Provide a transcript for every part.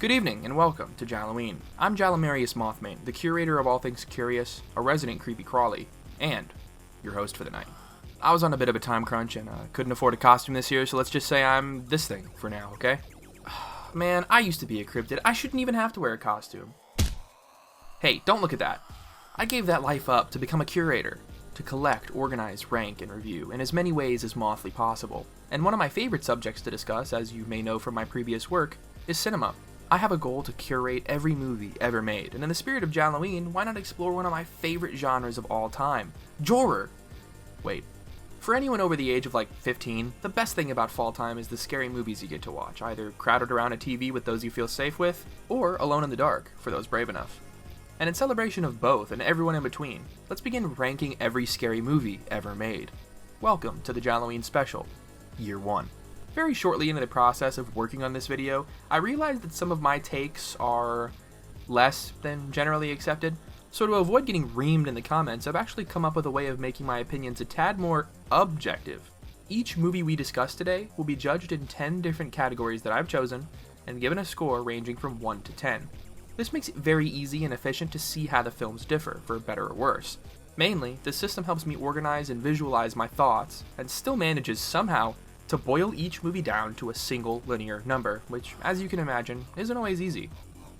Good evening, and welcome to Jalloween. I'm Mothmane, the curator of all things curious, a resident creepy crawly, and your host for the night. I was on a bit of a time crunch and couldn't afford a costume this year, so let's just say I'm this thing for now, okay? Man, I used to be a cryptid. I shouldn't even have to wear a costume. Hey, don't look at that. I gave that life up to become a curator, to collect, organize, rank, and review in as many ways as mothly possible. And one of my favorite subjects to discuss, as you may know from my previous work, is cinema. I have a goal to curate every movie ever made, and in the spirit of Jalloween, why not explore one of my favorite genres of all time? Jorror! Wait. For anyone over the age of 15, the best thing about fall time is the scary movies you get to watch, either crowded around a TV with those you feel safe with, or alone in the dark, for those brave enough. And in celebration of both, and everyone in between, let's begin ranking every scary movie ever made. Welcome to the Jalloween special, Year 1. Very shortly into the process of working on this video, I realized that some of my takes are less than generally accepted, so to avoid getting reamed in the comments, I've actually come up with a way of making my opinions a tad more objective. Each movie we discuss today will be judged in 10 different categories that I've chosen, and given a score ranging from 1 to 10. This makes it very easy and efficient to see how the films differ, for better or worse. Mainly, this system helps me organize and visualize my thoughts, and still manages somehow to boil each movie down to a single linear number, which, as you can imagine, isn't always easy.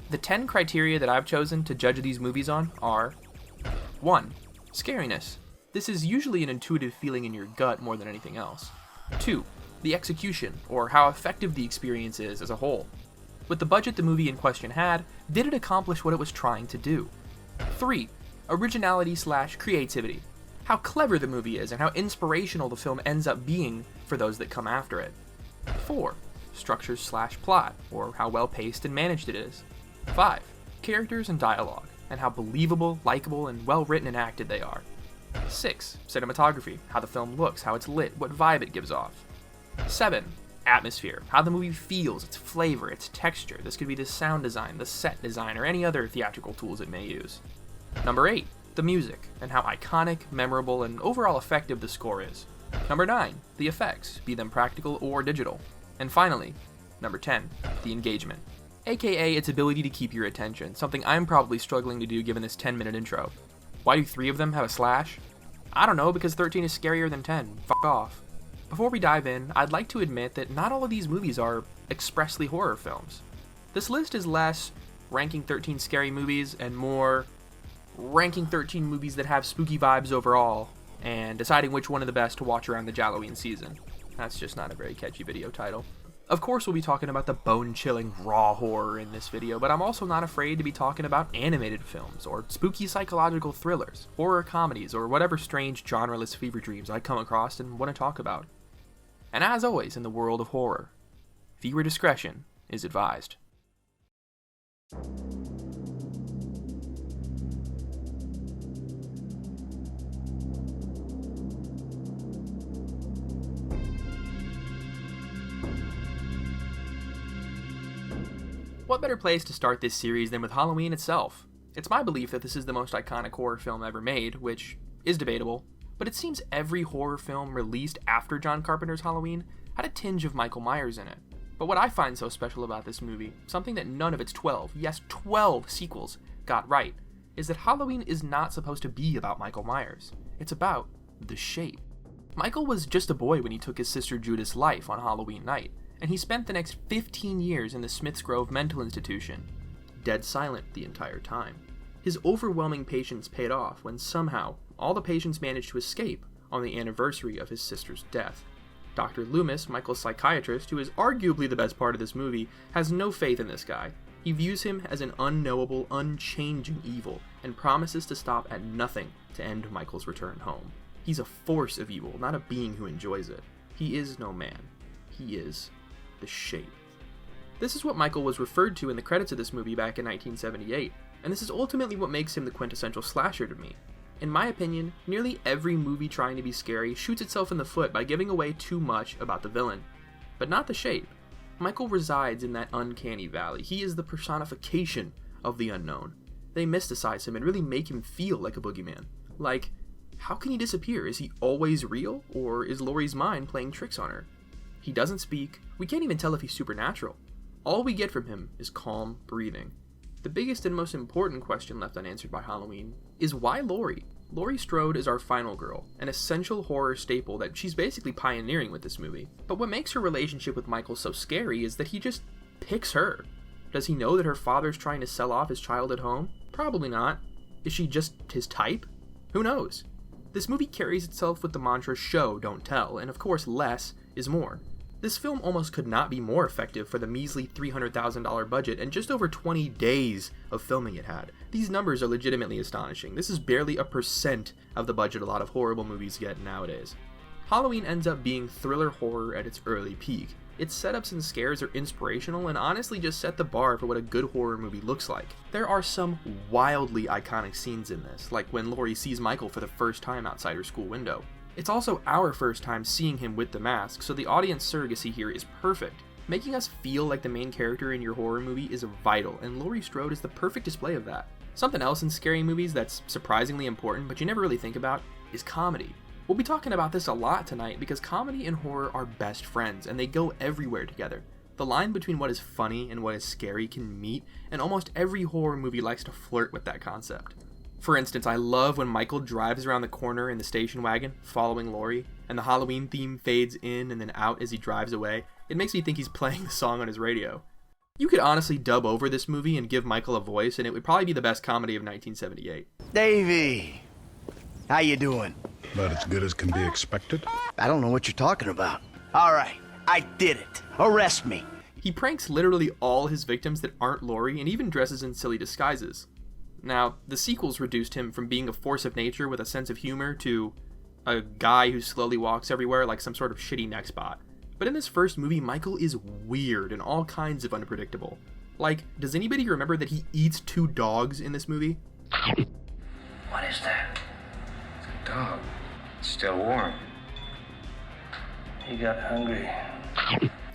The 10 criteria that I've chosen to judge these movies on are 1. Scariness. This is usually an intuitive feeling in your gut more than anything else. 2. The execution, or how effective the experience is as a whole. With the budget the movie in question had, did it accomplish what it was trying to do? 3. Originality/creativity. How clever the movie is and how inspirational the film ends up being for those that come after it. 4. Structures/plot, or how well paced and managed it is. 5. Characters and dialogue, and how believable, likable, and well written and acted they are. 6. Cinematography, how the film looks, how it's lit, what vibe it gives off. 7. Atmosphere, how the movie feels, its flavor, its texture. This could be the sound design, the set design, or any other theatrical tools it may use. Number 8. The music, and how iconic, memorable, and overall effective the score is. Number 9. The effects, be them practical or digital. And finally, number 10. The engagement, aka its ability to keep your attention, something I'm probably struggling to do given this 10-minute intro. Why do 3 of them have a slash? I don't know, because 13 is scarier than 10. Fuck off. Before we dive in, I'd like to admit that not all of these movies are expressly horror films. This list is less ranking 13 scary movies and more ranking 13 movies that have spooky vibes overall, and deciding which one of the best to watch around the Jalloween season. That's just not a very catchy video title. Of course we'll be talking about the bone-chilling raw horror in this video, but I'm also not afraid to be talking about animated films, or spooky psychological thrillers, horror comedies, or whatever strange genreless fever dreams I come across and want to talk about. And as always in the world of horror, viewer discretion is advised. What better place to start this series than with Halloween itself? It's my belief that this is the most iconic horror film ever made, which is debatable, but it seems every horror film released after John Carpenter's Halloween had a tinge of Michael Myers in it. But what I find so special about this movie, something that none of its 12 sequels got right, is that Halloween is not supposed to be about Michael Myers. It's about the Shape. Michael was just a boy when he took his sister Judith's life on Halloween night, and he spent the next 15 years in the Smiths Grove mental institution, dead silent the entire time. His overwhelming patience paid off when somehow all the patients managed to escape on the anniversary of his sister's death. Dr. Loomis, Michael's psychiatrist, who is arguably the best part of this movie, has no faith in this guy. He views him as an unknowable, unchanging evil, and promises to stop at nothing to end Michael's return home. He's a force of evil, not a being who enjoys it. He is no man. He is the Shape. This is what Michael was referred to in the credits of this movie back in 1978, and this is ultimately what makes him the quintessential slasher to me. In my opinion, nearly every movie trying to be scary shoots itself in the foot by giving away too much about the villain. But not the Shape. Michael resides in that uncanny valley. He is the personification of the unknown. They mysticize him and really make him feel like a boogeyman. Like, how can he disappear? Is he always real, or is Laurie's mind playing tricks on her? He doesn't speak. We can't even tell if he's supernatural. All we get from him is calm breathing. The biggest and most important question left unanswered by Halloween is why Laurie? Laurie Strode is our final girl, an essential horror staple that she's basically pioneering with this movie. But what makes her relationship with Michael so scary is that he just picks her. Does he know that her father's trying to sell off his child at home? Probably not. Is she just his type? Who knows? This movie carries itself with the mantra show, don't tell, and of course less is more. This film almost could not be more effective for the measly $300,000 budget and just over 20 days of filming it had. These numbers are legitimately astonishing. This is barely 1% of the budget a lot of horrible movies get nowadays. Halloween ends up being thriller horror at its early peak. Its setups and scares are inspirational and honestly just set the bar for what a good horror movie looks like. There are some wildly iconic scenes in this, like when Laurie sees Michael for the first time outside her school window. It's also our first time seeing him with the mask, so the audience surrogacy here is perfect. Making us feel like the main character in your horror movie is vital, and Laurie Strode is the perfect display of that. Something else in scary movies that's surprisingly important, but you never really think about, is comedy. We'll be talking about this a lot tonight because comedy and horror are best friends, and they go everywhere together. The line between what is funny and what is scary can meet, and almost every horror movie likes to flirt with that concept. For instance, I love when Michael drives around the corner in the station wagon, following Laurie, and the Halloween theme fades in and then out as he drives away. It makes me think he's playing the song on his radio. You could honestly dub over this movie and give Michael a voice, and it would probably be the best comedy of 1978. Davey, how you doing? About as good as can be expected. I don't know what you're talking about. All right, I did it. Arrest me. He pranks literally all his victims that aren't Laurie and even dresses in silly disguises. Now, the sequels reduced him from being a force of nature with a sense of humor to a guy who slowly walks everywhere like some sort of shitty neck spot. But in this first movie, Michael is weird and all kinds of unpredictable. Like, does anybody remember that he eats 2 dogs in this movie? What is that? It's a dog. It's still warm. He got hungry.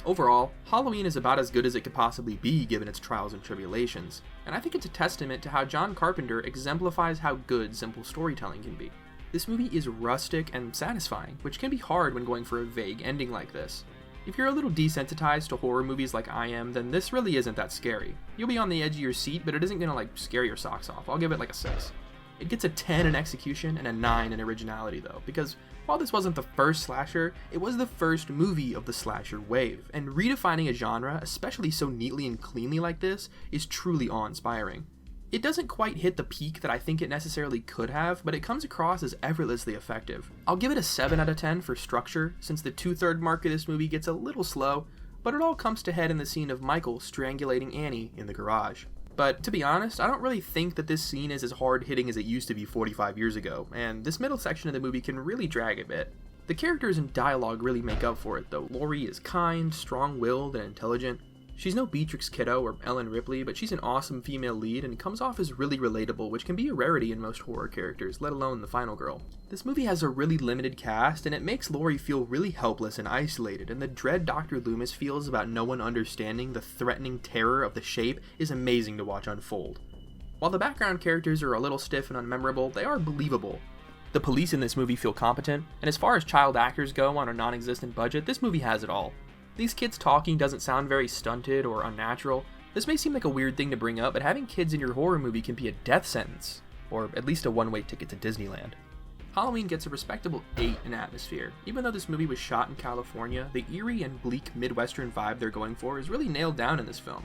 Overall, Halloween is about as good as it could possibly be given its trials and tribulations, and I think it's a testament to how John Carpenter exemplifies how good simple storytelling can be. This movie is rustic and satisfying, which can be hard when going for a vague ending like this. If you're a little desensitized to horror movies like I am, then this really isn't that scary. You'll be on the edge of your seat, but it isn't gonna scare your socks off. I'll give it a 6. It gets a 10 in execution and a 9 in originality though, because while this wasn't the first slasher, it was the first movie of the slasher wave, and redefining a genre, especially so neatly and cleanly like this, is truly awe-inspiring. It doesn't quite hit the peak that I think it necessarily could have, but it comes across as effortlessly effective. I'll give it a 7 out of 10 for structure, since the 2/3 mark of this movie gets a little slow, but it all comes to head in the scene of Michael strangulating Annie in the garage. But to be honest, I don't really think that this scene is as hard-hitting as it used to be 45 years ago, and this middle section of the movie can really drag a bit. The characters and dialogue really make up for it though. Laurie is kind, strong-willed, and intelligent. She's no Beatrix Kiddo or Ellen Ripley, but she's an awesome female lead and comes off as really relatable, which can be a rarity in most horror characters, let alone the final girl. This movie has a really limited cast, and it makes Laurie feel really helpless and isolated, and the dread Dr. Loomis feels about no one understanding the threatening terror of the shape is amazing to watch unfold. While the background characters are a little stiff and unmemorable, they are believable. The police in this movie feel competent, and as far as child actors go on a non-existent budget, this movie has it all. These kids talking doesn't sound very stunted or unnatural. This may seem like a weird thing to bring up, but having kids in your horror movie can be a death sentence, or at least a one-way ticket to Disneyland. Halloween gets a respectable 8 in atmosphere. Even though this movie was shot in California, the eerie and bleak Midwestern vibe they're going for is really nailed down in this film.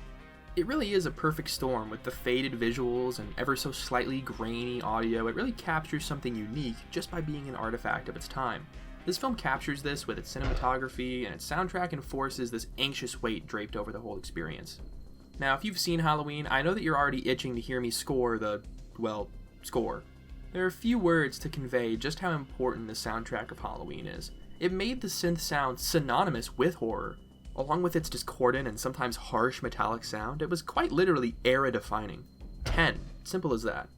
It really is a perfect storm with the faded visuals and ever so slightly grainy audio. It really captures something unique just by being an artifact of its time. This film captures this with its cinematography, and its soundtrack enforces this anxious weight draped over the whole experience. Now, if you've seen Halloween, I know that you're already itching to hear me score the, score. There are few words to convey just how important the soundtrack of Halloween is. It made the synth sound synonymous with horror. Along with its discordant and sometimes harsh metallic sound, it was quite literally era-defining. 10, simple as that.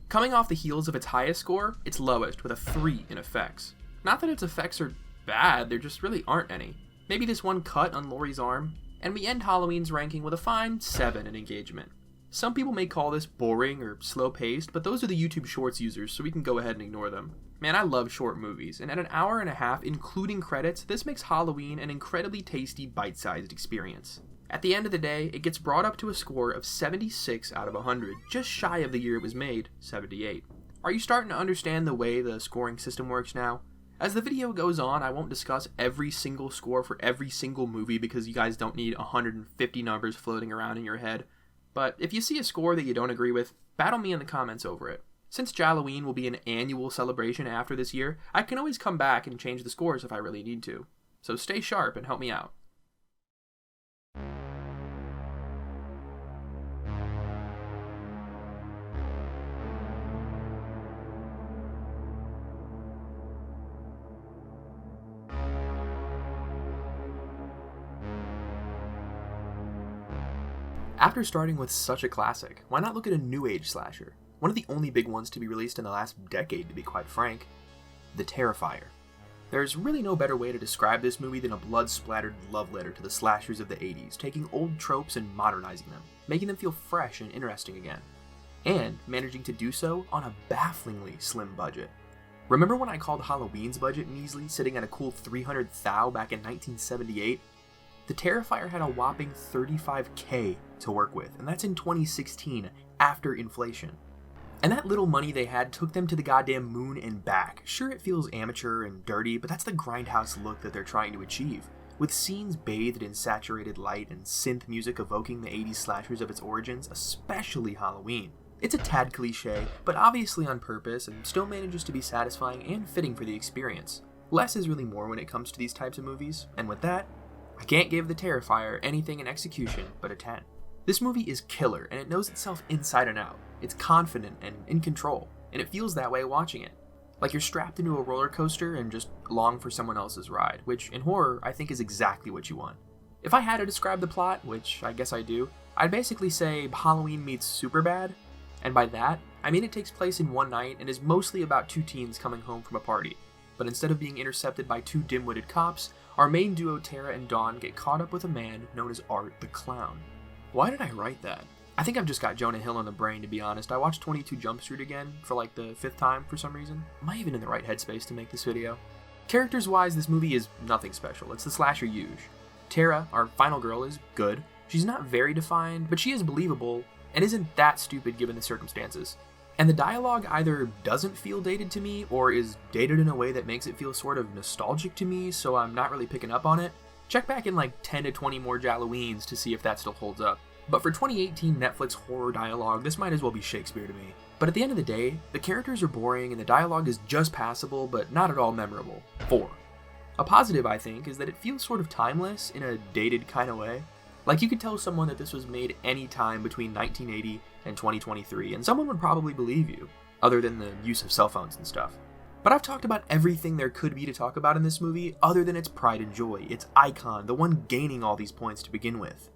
Coming off the heels of its highest score, its lowest, with a 3 in effects. Not that its effects are bad, there just really aren't any. Maybe this one cut on Laurie's arm, and we end Halloween's ranking with a fine 7 in engagement. Some people may call this boring or slow-paced, but those are the YouTube Shorts users, so we can go ahead and ignore them. Man, I love short movies, and at an hour and a half, including credits, this makes Halloween an incredibly tasty, bite-sized experience. At the end of the day, it gets brought up to a score of 76 out of 100, just shy of the year it was made, 78. Are you starting to understand the way the scoring system works now? As the video goes on, I won't discuss every single score for every single movie because you guys don't need 150 numbers floating around in your head. But if you see a score that you don't agree with, battle me in the comments over it. Since Jalloween will be an annual celebration after this year, I can always come back and change the scores if I really need to. So stay sharp and help me out. After starting with such a classic, why not look at a new age slasher? One of the only big ones to be released in the last decade, to be quite frank. The Terrifier. There's really no better way to describe this movie than a blood-splattered love letter to the slashers of the 80s, taking old tropes and modernizing them, making them feel fresh and interesting again. And managing to do so on a bafflingly slim budget. Remember when I called Halloween's budget measly, sitting at a cool $300,000 back in 1978? The Terrifier had a whopping $35K to work with, and that's in 2016, after inflation. And that little money they had took them to the goddamn moon and back. Sure, it feels amateur and dirty, but that's the grindhouse look that they're trying to achieve, with scenes bathed in saturated light and synth music evoking the 80s slashers of its origins, especially Halloween. It's a tad cliche, but obviously on purpose, and still manages to be satisfying and fitting for the experience. Less is really more when it comes to these types of movies, and with that, I can't give The Terrifier anything in execution but a 10. This movie is killer, and it knows itself inside and out. It's confident and in control, and it feels that way watching it. Like you're strapped into a roller coaster and just long for someone else's ride, which in horror I think is exactly what you want. If I had to describe the plot, which I guess I do, I'd basically say Halloween meets Superbad, and by that, I mean it takes place in one night and is mostly about two teens coming home from a party. But instead of being intercepted by two dim-witted cops, our main duo Tara and Dawn get caught up with a man known as Art the Clown. Why did I write that? I think I've just got Jonah Hill on the brain, to be honest. I watched 22 Jump Street again for like the 5th time for some reason. Am I even in the right headspace to make this video? Characters-wise, this movie is nothing special. It's the slasher usual. Tara, our final girl, is good. She's not very defined, but she is believable, and isn't that stupid given the circumstances. And the dialogue either doesn't feel dated to me, or is dated in a way that makes it feel sort of nostalgic to me, so I'm not really picking up on it. Check back in like 10 to 20 more Jalloweens to see if that still holds up. But for 2018 Netflix horror dialogue, this might as well be Shakespeare to me. But at the end of the day, the characters are boring and the dialogue is just passable, but not at all memorable. 4. A positive, I think, is that it feels sort of timeless in a dated kind of way. Like you could tell someone that this was made any time between 1980 and 2023, and someone would probably believe you, other than the use of cell phones and stuff. But I've talked about everything there could be to talk about in this movie, other than its pride and joy, its icon, the one gaining all these points to begin with.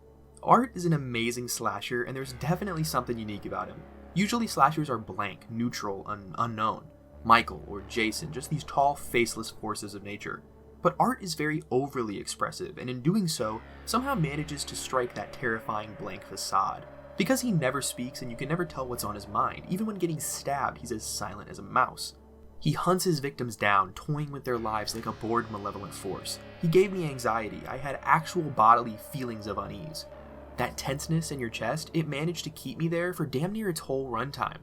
Art is an amazing slasher, and there's definitely something unique about him. Usually slashers are blank, neutral, and unknown. Michael or Jason, just these tall, faceless forces of nature. But Art is very overly expressive, and in doing so, somehow manages to strike that terrifying blank facade. Because he never speaks and you can never tell what's on his mind, even when getting stabbed, he's as silent as a mouse. He hunts his victims down, toying with their lives like a bored, malevolent force. He gave me anxiety. I had actual bodily feelings of unease. That tenseness in your chest, it managed to keep me there for damn near its whole runtime.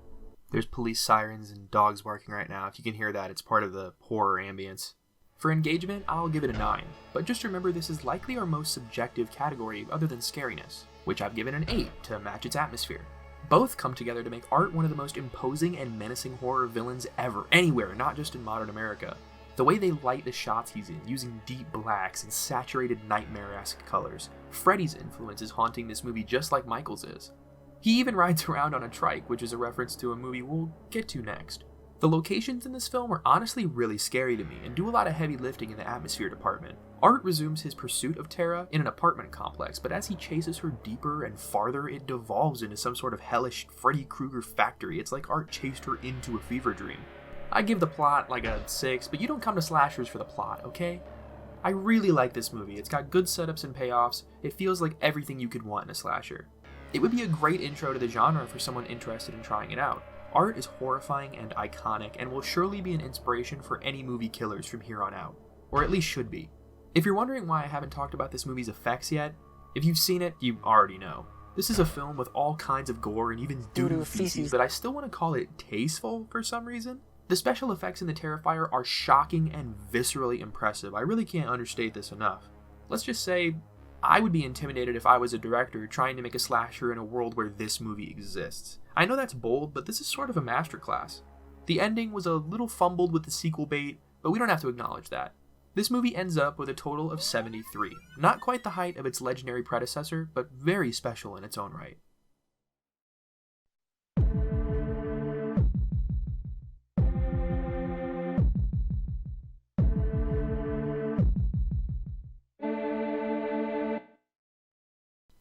There's police sirens and dogs barking right now. If you can hear that, it's part of the horror ambience. For engagement, I'll give it a 9, but just remember this is likely our most subjective category other than scariness, which I've given an 8 to match its atmosphere. Both come together to make Art one of the most imposing and menacing horror villains ever, anywhere, not just in modern America. The way they light the shots he's in, using deep blacks and saturated nightmare-esque colors. Freddy's influence is haunting this movie just like Michael's is. He even rides around on a trike, which is a reference to a movie we'll get to next. The locations in this film are honestly really scary to me and do a lot of heavy lifting in the atmosphere department. Art resumes his pursuit of Tara in an apartment complex, but as he chases her deeper and farther, it devolves into some sort of hellish Freddy Krueger factory. It's like Art chased her into a fever dream. I give the plot like a 6, but you don't come to slashers for the plot, okay? I really like this movie. It's got good setups and payoffs. It feels like everything you could want in a slasher. It would be a great intro to the genre for someone interested in trying it out. Art is horrifying and iconic and will surely be an inspiration for any movie killers from here on out. Or at least should be. If you're wondering why I haven't talked about this movie's effects yet, If you've seen it, you already know. This is a film with all kinds of gore and even doo-doo feces, but I still want to call it tasteful for some reason. The special effects in the Terrifier are shocking and viscerally impressive. I really can't understate this enough. Let's just say, I would be intimidated if I was a director trying to make a slasher in a world where this movie exists. I know that's bold, but this is sort of a masterclass. The ending was a little fumbled with the sequel bait, but we don't have to acknowledge that. This movie ends up with a total of 73. Not quite the height of its legendary predecessor, but very special in its own right.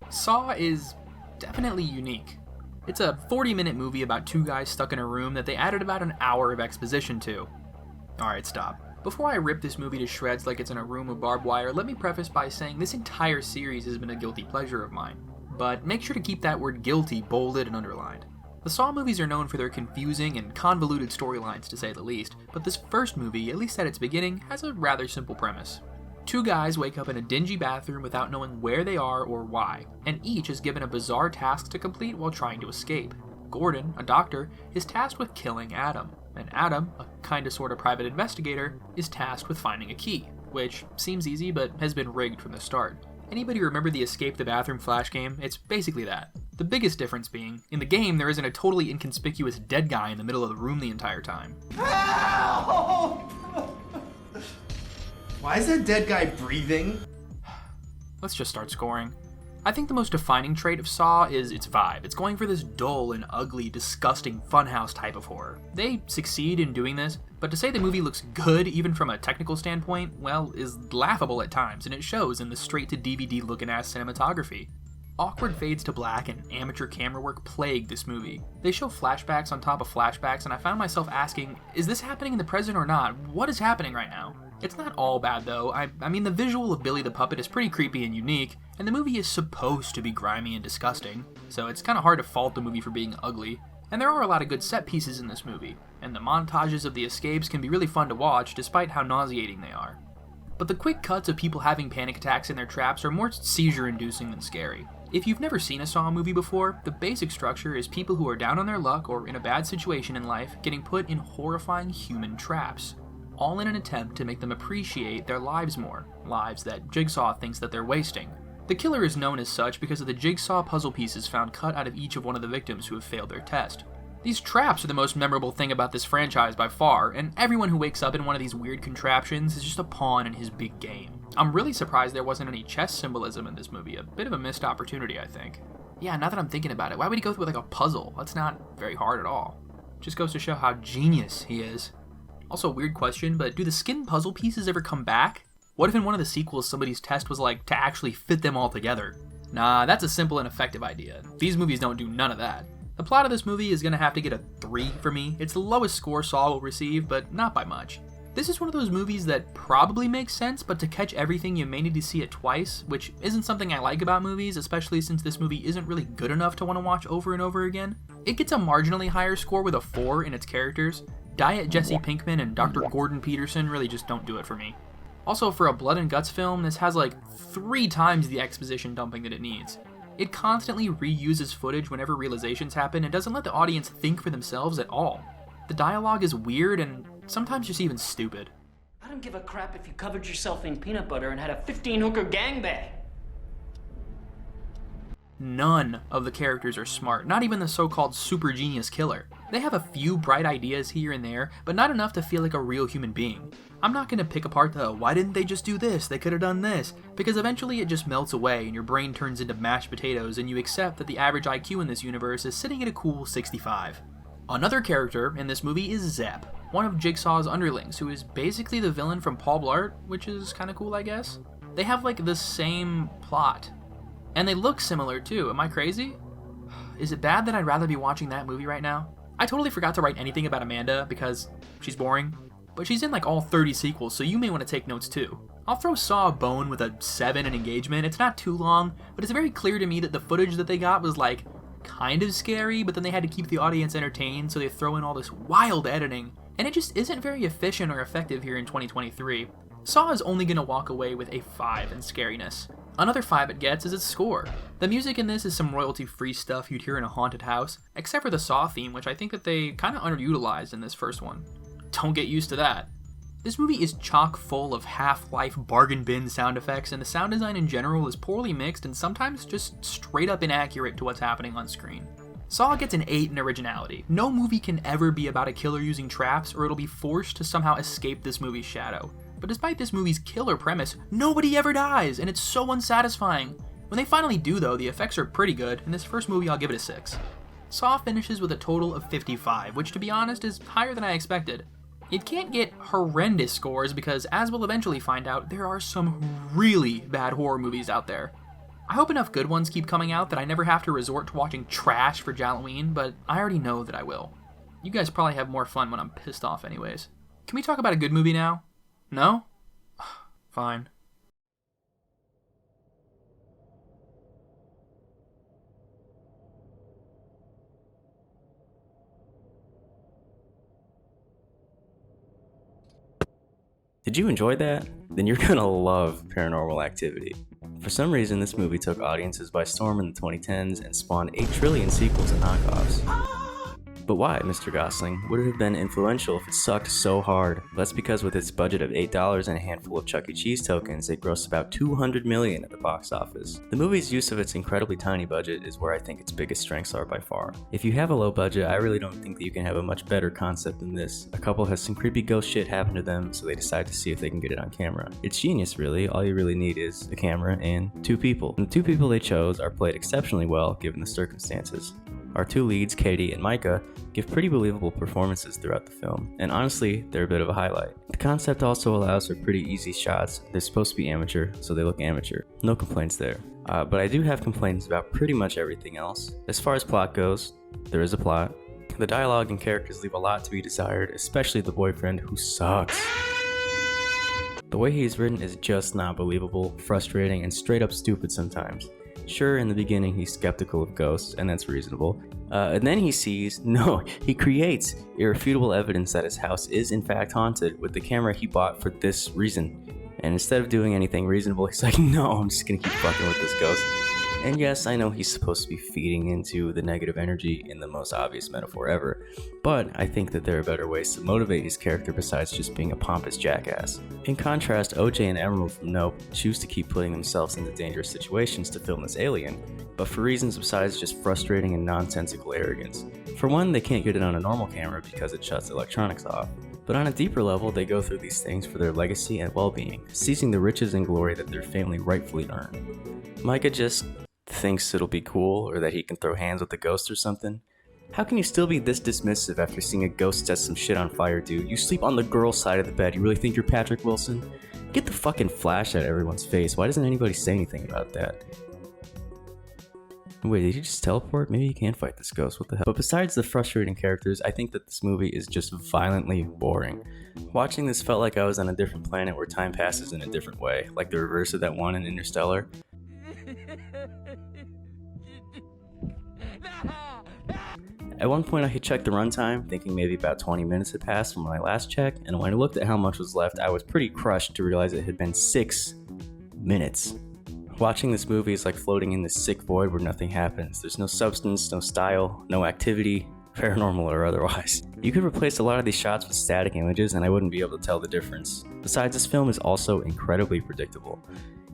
Saw is definitely unique. It's a 40-minute movie about two guys stuck in a room that they added about an hour of exposition to. Alright, stop. Before I rip this movie to shreds like it's in a room of barbed wire, let me preface by saying this entire series has been a guilty pleasure of mine. But make sure to keep that word guilty bolded and underlined. The Saw movies are known for their confusing and convoluted storylines, to say the least, but this first movie, at least at its beginning, has a rather simple premise. Two guys wake up in a dingy bathroom without knowing where they are or why, and each is given a bizarre task to complete while trying to escape. Gordon, a doctor, is tasked with killing Adam, and Adam, a kinda sorta private investigator, is tasked with finding a key, which seems easy but has been rigged from the start. Anybody remember the Escape the Bathroom Flash game? It's basically that. The biggest difference being, in the game there isn't a totally inconspicuous dead guy in the middle of the room the entire time. Help! Why is that dead guy breathing? Let's just start scoring. I think the most defining trait of Saw is its vibe. It's going for this dull and ugly, disgusting funhouse type of horror. They succeed in doing this, but to say the movie looks good, even from a technical standpoint, well, is laughable at times, and it shows in the straight-to-DVD looking-ass cinematography. Awkward fades to black and amateur camera work plague this movie. They show flashbacks on top of flashbacks, and I found myself asking, is this happening in the present or not? What is happening right now? It's not all bad though. I mean, the visual of Billy the Puppet is pretty creepy and unique, and the movie is supposed to be grimy and disgusting, so it's kinda hard to fault the movie for being ugly. And there are a lot of good set pieces in this movie, and the montages of the escapes can be really fun to watch despite how nauseating they are. But the quick cuts of people having panic attacks in their traps are more seizure-inducing than scary. If you've never seen a Saw movie before, the basic structure is people who are down on their luck or in a bad situation in life getting put in horrifying human traps, all in an attempt to make them appreciate their lives more, lives that Jigsaw thinks that they're wasting. The killer is known as such because of the jigsaw puzzle pieces found cut out of each of one of the victims who have failed their test. These traps are the most memorable thing about this franchise by far, and everyone who wakes up in one of these weird contraptions is just a pawn in his big game. I'm really surprised there wasn't any chess symbolism in this movie, a bit of a missed opportunity, I think. Yeah, now that I'm thinking about it, why would he go through like a puzzle? That's not very hard at all. Just goes to show how genius he is. Also, weird question, but do the skin puzzle pieces ever come back? What if in one of the sequels somebody's test was like to actually fit them all together? Nah, that's a simple and effective idea. These movies don't do none of that. The plot of this movie is gonna have to get a 3 for me. It's the lowest score Saw will receive, but not by much. This is one of those movies that probably makes sense, but to catch everything you may need to see it twice, which isn't something I like about movies, especially since this movie isn't really good enough to want to watch over and over again. It gets a marginally higher score with a 4 in its characters. Diet Jesse Pinkman and Dr. Gordon Peterson really just don't do it for me. Also, for a blood and guts film, this has like 3 times the exposition dumping that it needs. It constantly reuses footage whenever realizations happen and doesn't let the audience think for themselves at all. The dialogue is weird and sometimes just even stupid. I don't give a crap if you covered yourself in peanut butter and had a 15-hooker gangbang. None of the characters are smart, not even the so-called super genius killer. They have a few bright ideas here and there, but not enough to feel like a real human being. I'm not going to pick apart the why didn't they just do this, they could have done this, because eventually it just melts away and your brain turns into mashed potatoes and you accept that the average IQ in this universe is sitting at a cool 65. Another character in this movie is Zep, one of Jigsaw's underlings, who is basically the villain from Paul Blart, which is kinda cool, I guess. They have like the same plot. And they look similar too, am I crazy? Is it bad that I'd rather be watching that movie right now? I totally forgot to write anything about Amanda because she's boring, but she's in like all 30 sequels, so you may want to take notes too. I'll throw Saw a bone with a 7 in engagement. It's not too long, but it's very clear to me that the footage that they got was like kind of scary, but then they had to keep the audience entertained, so they throw in all this wild editing, and it just isn't very efficient or effective here in 2023. Saw is only going to walk away with a 5 in scariness. Another 5 it gets is its score. The music in this is some royalty-free stuff you'd hear in a haunted house, except for the Saw theme, which I think that they kinda underutilized in this first one. Don't get used to that. This movie is chock full of Half-Life bargain bin sound effects, and the sound design in general is poorly mixed and sometimes just straight up inaccurate to what's happening on screen. Saw gets an 8 in originality. No movie can ever be about a killer using traps, or it'll be forced to somehow escape this movie's shadow. But despite this movie's killer premise, nobody ever dies, and it's so unsatisfying. When they finally do though, the effects are pretty good, and this first movie I'll give it a 6. Saw finishes with a total of 55, which to be honest is higher than I expected. It can't get horrendous scores because, as we'll eventually find out, there are some really bad horror movies out there. I hope enough good ones keep coming out that I never have to resort to watching trash for Jalloween, but I already know that I will. You guys probably have more fun when I'm pissed off anyways. Can we talk about a good movie now? No? Fine. Did you enjoy that? Then you're gonna love Paranormal Activity. For some reason, this movie took audiences by storm in the 2010s and spawned 8 trillion sequels and knockoffs. But why, Mr. Gosling? Would it have been influential if it sucked so hard? That's because with its budget of $8 and a handful of Chuck E. Cheese tokens, it grossed about $200 million at the box office. The movie's use of its incredibly tiny budget is where I think its biggest strengths are by far. If you have a low budget, I really don't think that you can have a much better concept than this. A couple has some creepy ghost shit happen to them, so they decide to see if they can get it on camera. It's genius, really. All you really need is a camera and 2 people. And the 2 people they chose are played exceptionally well given the circumstances. Our 2 leads, Katie and Micah, give pretty believable performances throughout the film, and honestly, they're a bit of a highlight. The concept also allows for pretty easy shots. They're supposed to be amateur, so they look amateur. No complaints there. But I do have complaints about pretty much everything else. As far as plot goes, there is a plot. The dialogue and characters leave a lot to be desired, especially the boyfriend, who sucks. The way he's written is just not believable, frustrating, and straight up stupid sometimes. Sure, in the beginning he's skeptical of ghosts, and that's reasonable. And then he creates irrefutable evidence that his house is in fact haunted with the camera he bought for this reason. And instead of doing anything reasonable, he's like, no, I'm just gonna keep fucking with this ghost. And yes, I know he's supposed to be feeding into the negative energy in the most obvious metaphor ever, but I think that there are better ways to motivate his character besides just being a pompous jackass. In contrast, OJ and Emerald from Nope choose to keep putting themselves into dangerous situations to film this alien, but for reasons besides just frustrating and nonsensical arrogance. For one, they can't get it on a normal camera because it shuts electronics off. But on a deeper level, they go through these things for their legacy and well-being, seizing the riches and glory that their family rightfully earned. Micah just thinks it'll be cool, or that he can throw hands with the ghost or something. How can you still be this dismissive after seeing a ghost set some shit on fire, dude? You sleep on the girl's side of the bed. You really think you're Patrick Wilson? Get the fucking flash at everyone's face. Why doesn't anybody say anything about that? Wait, did he just teleport? Maybe he can fight this ghost, what the hell? But besides the frustrating characters, I think that this movie is just violently boring. Watching this felt like I was on a different planet where time passes in a different way, like the reverse of that one in Interstellar. At one point I had checked the runtime, thinking maybe about 20 minutes had passed from when I last checked, and when I looked at how much was left, I was pretty crushed to realize it had been 6 minutes. Watching this movie is like floating in this sick void where nothing happens. There's no substance, no style, no activity, paranormal or otherwise. You could replace a lot of these shots with static images and I wouldn't be able to tell the difference. Besides, this film is also incredibly predictable.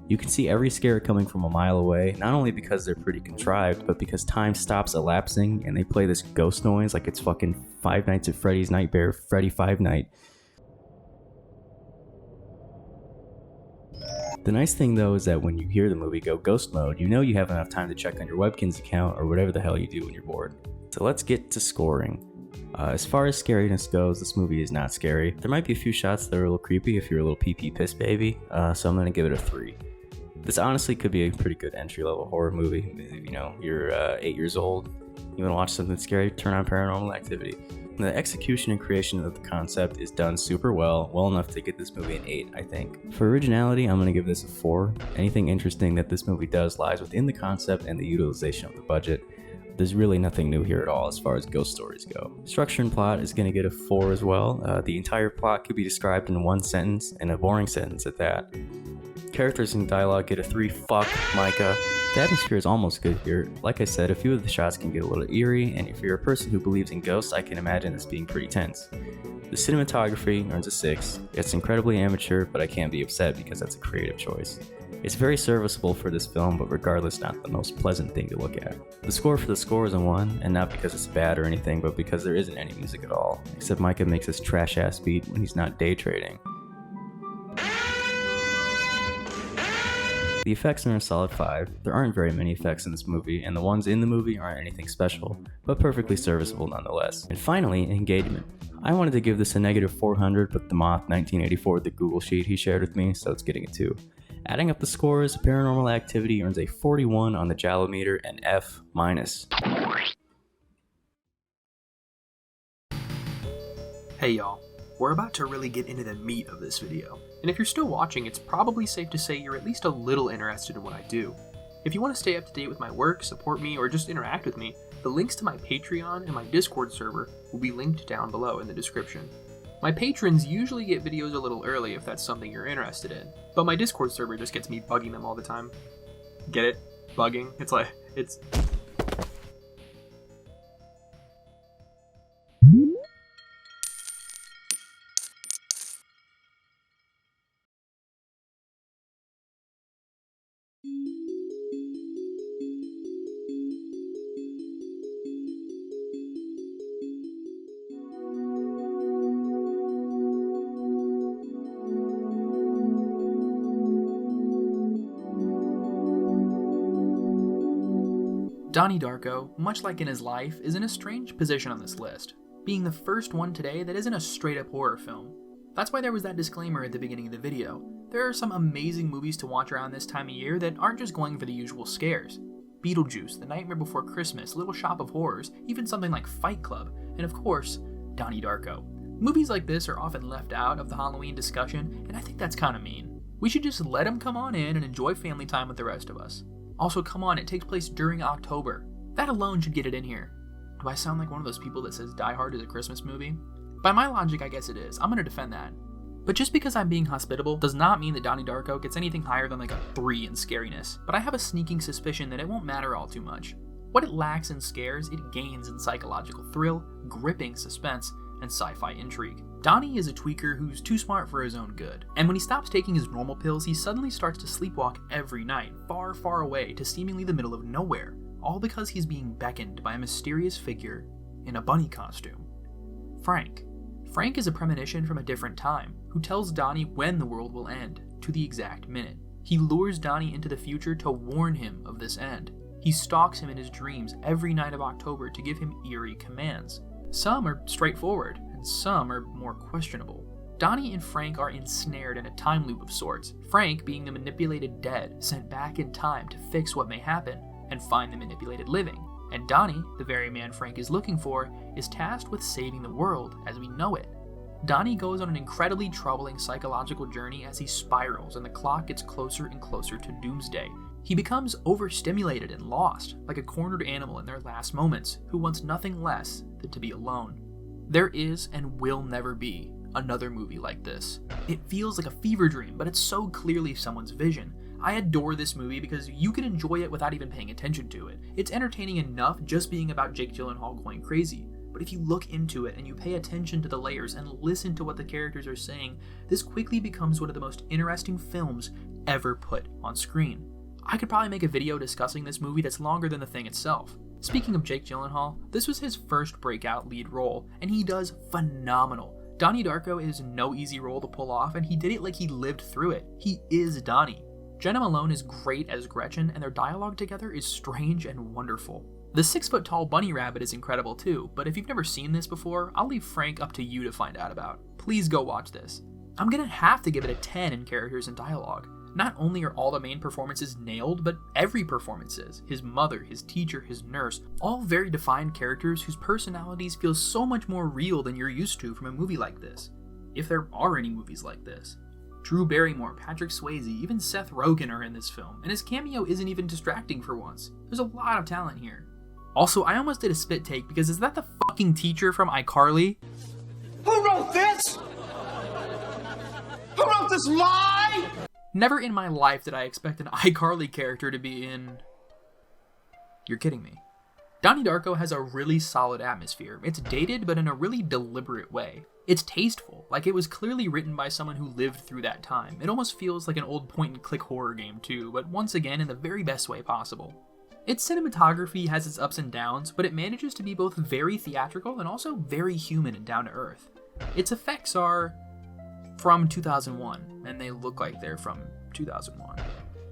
You can see every scare coming from a mile away, not only because they're pretty contrived, but because time stops elapsing and they play this ghost noise like it's fucking Five Nights at Freddy's Nightmare Freddy Five Night. The nice thing though is that when you hear the movie go ghost mode, you know you have enough time to check on your Webkinz account or whatever the hell you do when you're bored. So let's get to scoring. As far as scariness goes, this movie is not scary. There might be a few shots that are a little creepy if you're a little pee-pee piss baby, so I'm gonna give it a 3. This honestly could be a pretty good entry-level horror movie. You know, you're 8 years old, you wanna watch something scary, turn on Paranormal Activity. The execution and creation of the concept is done super well enough to get this movie an 8, I think. For originality, I'm going to give this a 4. Anything interesting that this movie does lies within the concept and the utilization of the budget. There's really nothing new here at all as far as ghost stories go. Structure and plot is going to get a 4 as well. The entire plot could be described in one sentence, and a boring sentence at that. Characters and dialogue get a 3 fuck Micah. The atmosphere is almost good here. Like I said, a few of the shots can get a little eerie, and if you're a person who believes in ghosts, I can imagine this being pretty tense. The cinematography earns a 6. It's incredibly amateur, but I can't be upset because that's a creative choice. It's very serviceable for this film, but regardless, not the most pleasant thing to look at. The score for the score is a 1, and not because it's bad or anything, but because there isn't any music at all, except Micah makes his trash-ass beat when he's not day trading. The effects are a solid 5. There aren't very many effects in this movie, and the ones in the movie aren't anything special, but perfectly serviceable nonetheless. And finally, engagement. I wanted to give this a negative 400, but the Moth 1984, the Google sheet he shared with me, so it's getting a 2. Adding up the scores, Paranormal Activity earns a 41 on the Jallometer and F-. Hey y'all, we're about to really get into the meat of this video, and if you're still watching, it's probably safe to say you're at least a little interested in what I do. If you want to stay up to date with my work, support me, or just interact with me, the links to my Patreon and my Discord server will be linked down below in the description. My patrons usually get videos a little early if that's something you're interested in, but my Discord server just gets me bugging them all the time. Get it? Bugging? It's... Donnie Darko, much like in his life, is in a strange position on this list, being the first one today that isn't a straight-up horror film. That's why there was that disclaimer at the beginning of the video. There are some amazing movies to watch around this time of year that aren't just going for the usual scares. Beetlejuice, The Nightmare Before Christmas, Little Shop of Horrors, even something like Fight Club, and of course, Donnie Darko. Movies like this are often left out of the Halloween discussion, and I think that's kinda mean. We should just let them come on in and enjoy family time with the rest of us. Also, come on, it takes place during October. That alone should get it in here. Do I sound like one of those people that says Die Hard is a Christmas movie? By my logic, I guess it is. I'm gonna defend that. But just because I'm being hospitable does not mean that Donnie Darko gets anything higher than like a 3 in scariness, but I have a sneaking suspicion that it won't matter all too much. What it lacks in scares, it gains in psychological thrill, gripping suspense, and sci-fi intrigue. Donnie is a tweaker who's too smart for his own good, and when he stops taking his normal pills, he suddenly starts to sleepwalk every night, far, far away to seemingly the middle of nowhere, all because he's being beckoned by a mysterious figure in a bunny costume. Frank. Frank is a premonition from a different time, who tells Donnie when the world will end, to the exact minute. He lures Donnie into the future to warn him of this end. He stalks him in his dreams every night of October to give him eerie commands. Some are straightforward, and some are more questionable. Donnie and Frank are ensnared in a time loop of sorts, Frank being the manipulated dead sent back in time to fix what may happen and find the manipulated living. And Donnie, the very man Frank is looking for, is tasked with saving the world as we know it. Donnie goes on an incredibly troubling psychological journey as he spirals and the clock gets closer and closer to doomsday. He becomes overstimulated and lost, like a cornered animal in their last moments, who wants nothing less than to be alone. There is and will never be another movie like this. It feels like a fever dream, but it's so clearly someone's vision. I adore this movie because you can enjoy it without even paying attention to it. It's entertaining enough just being about Jake Gyllenhaal going crazy. But if you look into it and you pay attention to the layers and listen to what the characters are saying, this quickly becomes one of the most interesting films ever put on screen. I could probably make a video discussing this movie that's longer than the thing itself. Speaking of Jake Gyllenhaal, this was his first breakout lead role, and he does phenomenal. Donnie Darko is no easy role to pull off, and he did it like he lived through it. He is Donnie. Jenna Malone is great as Gretchen, and their dialogue together is strange and wonderful. The 6-foot-tall bunny rabbit is incredible too, but if you've never seen this before, I'll leave Frank up to you to find out about. Please go watch this. I'm gonna have to give it a 10 in characters and dialogue. Not only are all the main performances nailed, but every performance is. His mother, his teacher, his nurse, all very defined characters whose personalities feel so much more real than you're used to from a movie like this. If there are any movies like this. Drew Barrymore, Patrick Swayze, even Seth Rogen are in this film, and his cameo isn't even distracting for once. There's a lot of talent here. Also, I almost did a spit take because is that the fucking teacher from iCarly? Who wrote this? Who wrote this lie? Never in my life did I expect an iCarly character to be in... You're kidding me. Donnie Darko has a really solid atmosphere. It's dated, but in a really deliberate way. It's tasteful, like it was clearly written by someone who lived through that time. It almost feels like an old point-and-click horror game too, but once again in the very best way possible. Its cinematography has its ups and downs, but it manages to be both very theatrical and also very human and down-to-earth. Its effects are from 2001, and they look like they're from 2001.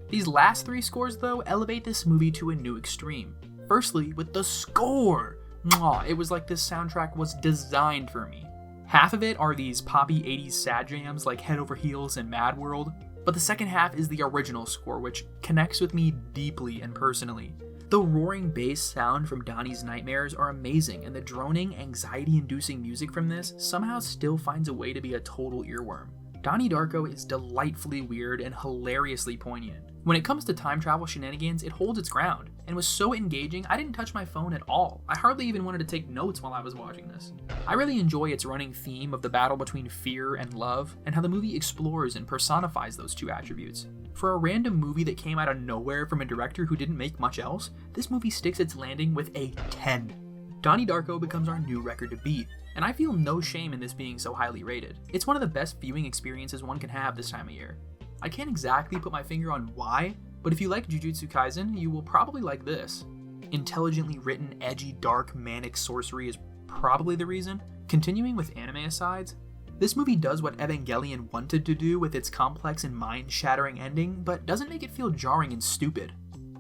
These last 3 scores, though, elevate this movie to a new extreme. Firstly, with the score! Mwah, it was like this soundtrack was designed for me. Half of it are these poppy 80s sad jams like Head Over Heels and Mad World, but the second half is the original score, which connects with me deeply and personally. The roaring bass sound from Donnie's nightmares are amazing, and the droning, anxiety-inducing music from this somehow still finds a way to be a total earworm. Donnie Darko is delightfully weird and hilariously poignant. When it comes to time travel shenanigans, it holds its ground, and was so engaging I didn't touch my phone at all. I hardly even wanted to take notes while I was watching this. I really enjoy its running theme of the battle between fear and love, and how the movie explores and personifies those two attributes. For a random movie that came out of nowhere from a director who didn't make much else, this movie sticks its landing with a 10. Donnie Darko becomes our new record to beat, and I feel no shame in this being so highly rated. It's one of the best viewing experiences one can have this time of year. I can't exactly put my finger on why, but if you like Jujutsu Kaisen, you will probably like this. Intelligently written, edgy, dark, manic sorcery is probably the reason. Continuing with anime asides, this movie does what Evangelion wanted to do with its complex and mind-shattering ending, but doesn't make it feel jarring and stupid.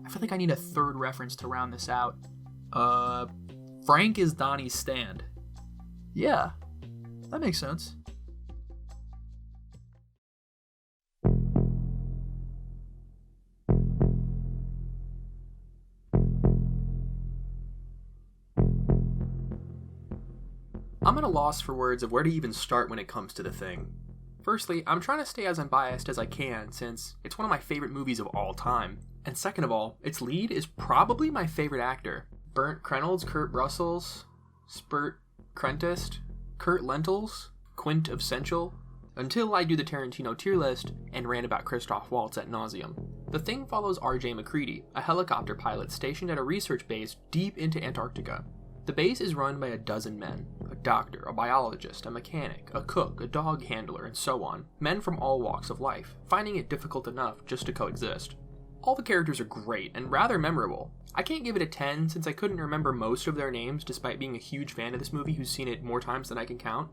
I feel like I need a third reference to round this out. Frank is Donnie's stand. Yeah, that makes sense. I'm at a loss for words of where to even start when it comes to The Thing. Firstly, I'm trying to stay as unbiased as I can since it's one of my favorite movies of all time. And second of all, its lead is probably my favorite actor. Bernd Krennels, Kurt Russells, Spurt Krentist, Kurt Lentils, Quint of Sensual, until I do the Tarantino tier list and rant about Christoph Waltz ad nauseum. The Thing follows R.J. McCready, a helicopter pilot stationed at a research base deep into Antarctica. The base is run by a dozen men, a doctor, a biologist, a mechanic, a cook, a dog handler, and so on, men from all walks of life, finding it difficult enough just to coexist. All the characters are great and rather memorable. I can't give it a 10 since I couldn't remember most of their names despite being a huge fan of this movie who's seen it more times than I can count.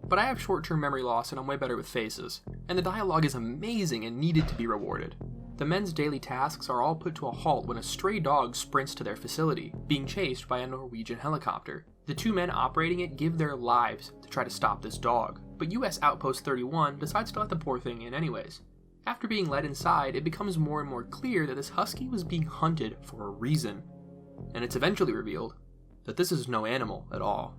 But I have short-term memory loss and I'm way better with faces, and the dialogue is amazing and needed to be rewarded. The men's daily tasks are all put to a halt when a stray dog sprints to their facility, being chased by a Norwegian helicopter. The 2 men operating it give their lives to try to stop this dog, but US Outpost 31 decides to let the poor thing in anyways. After being led inside, it becomes more and more clear that this husky was being hunted for a reason, and it's eventually revealed that this is no animal at all.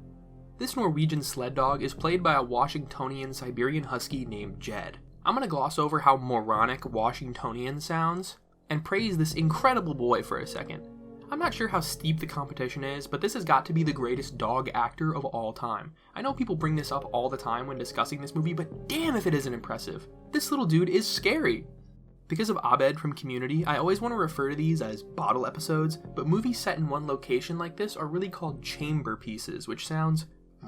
This Norwegian sled dog is played by a Washingtonian Siberian husky named Jed. I'm going to gloss over how moronic Washingtonian sounds, and praise this incredible boy for a second. I'm not sure how steep the competition is, but this has got to be the greatest dog actor of all time. I know people bring this up all the time when discussing this movie, but damn if it isn't impressive. This little dude is scary. Because of Abed from Community, I always want to refer to these as bottle episodes, but movies set in one location like this are really called chamber pieces, which sounds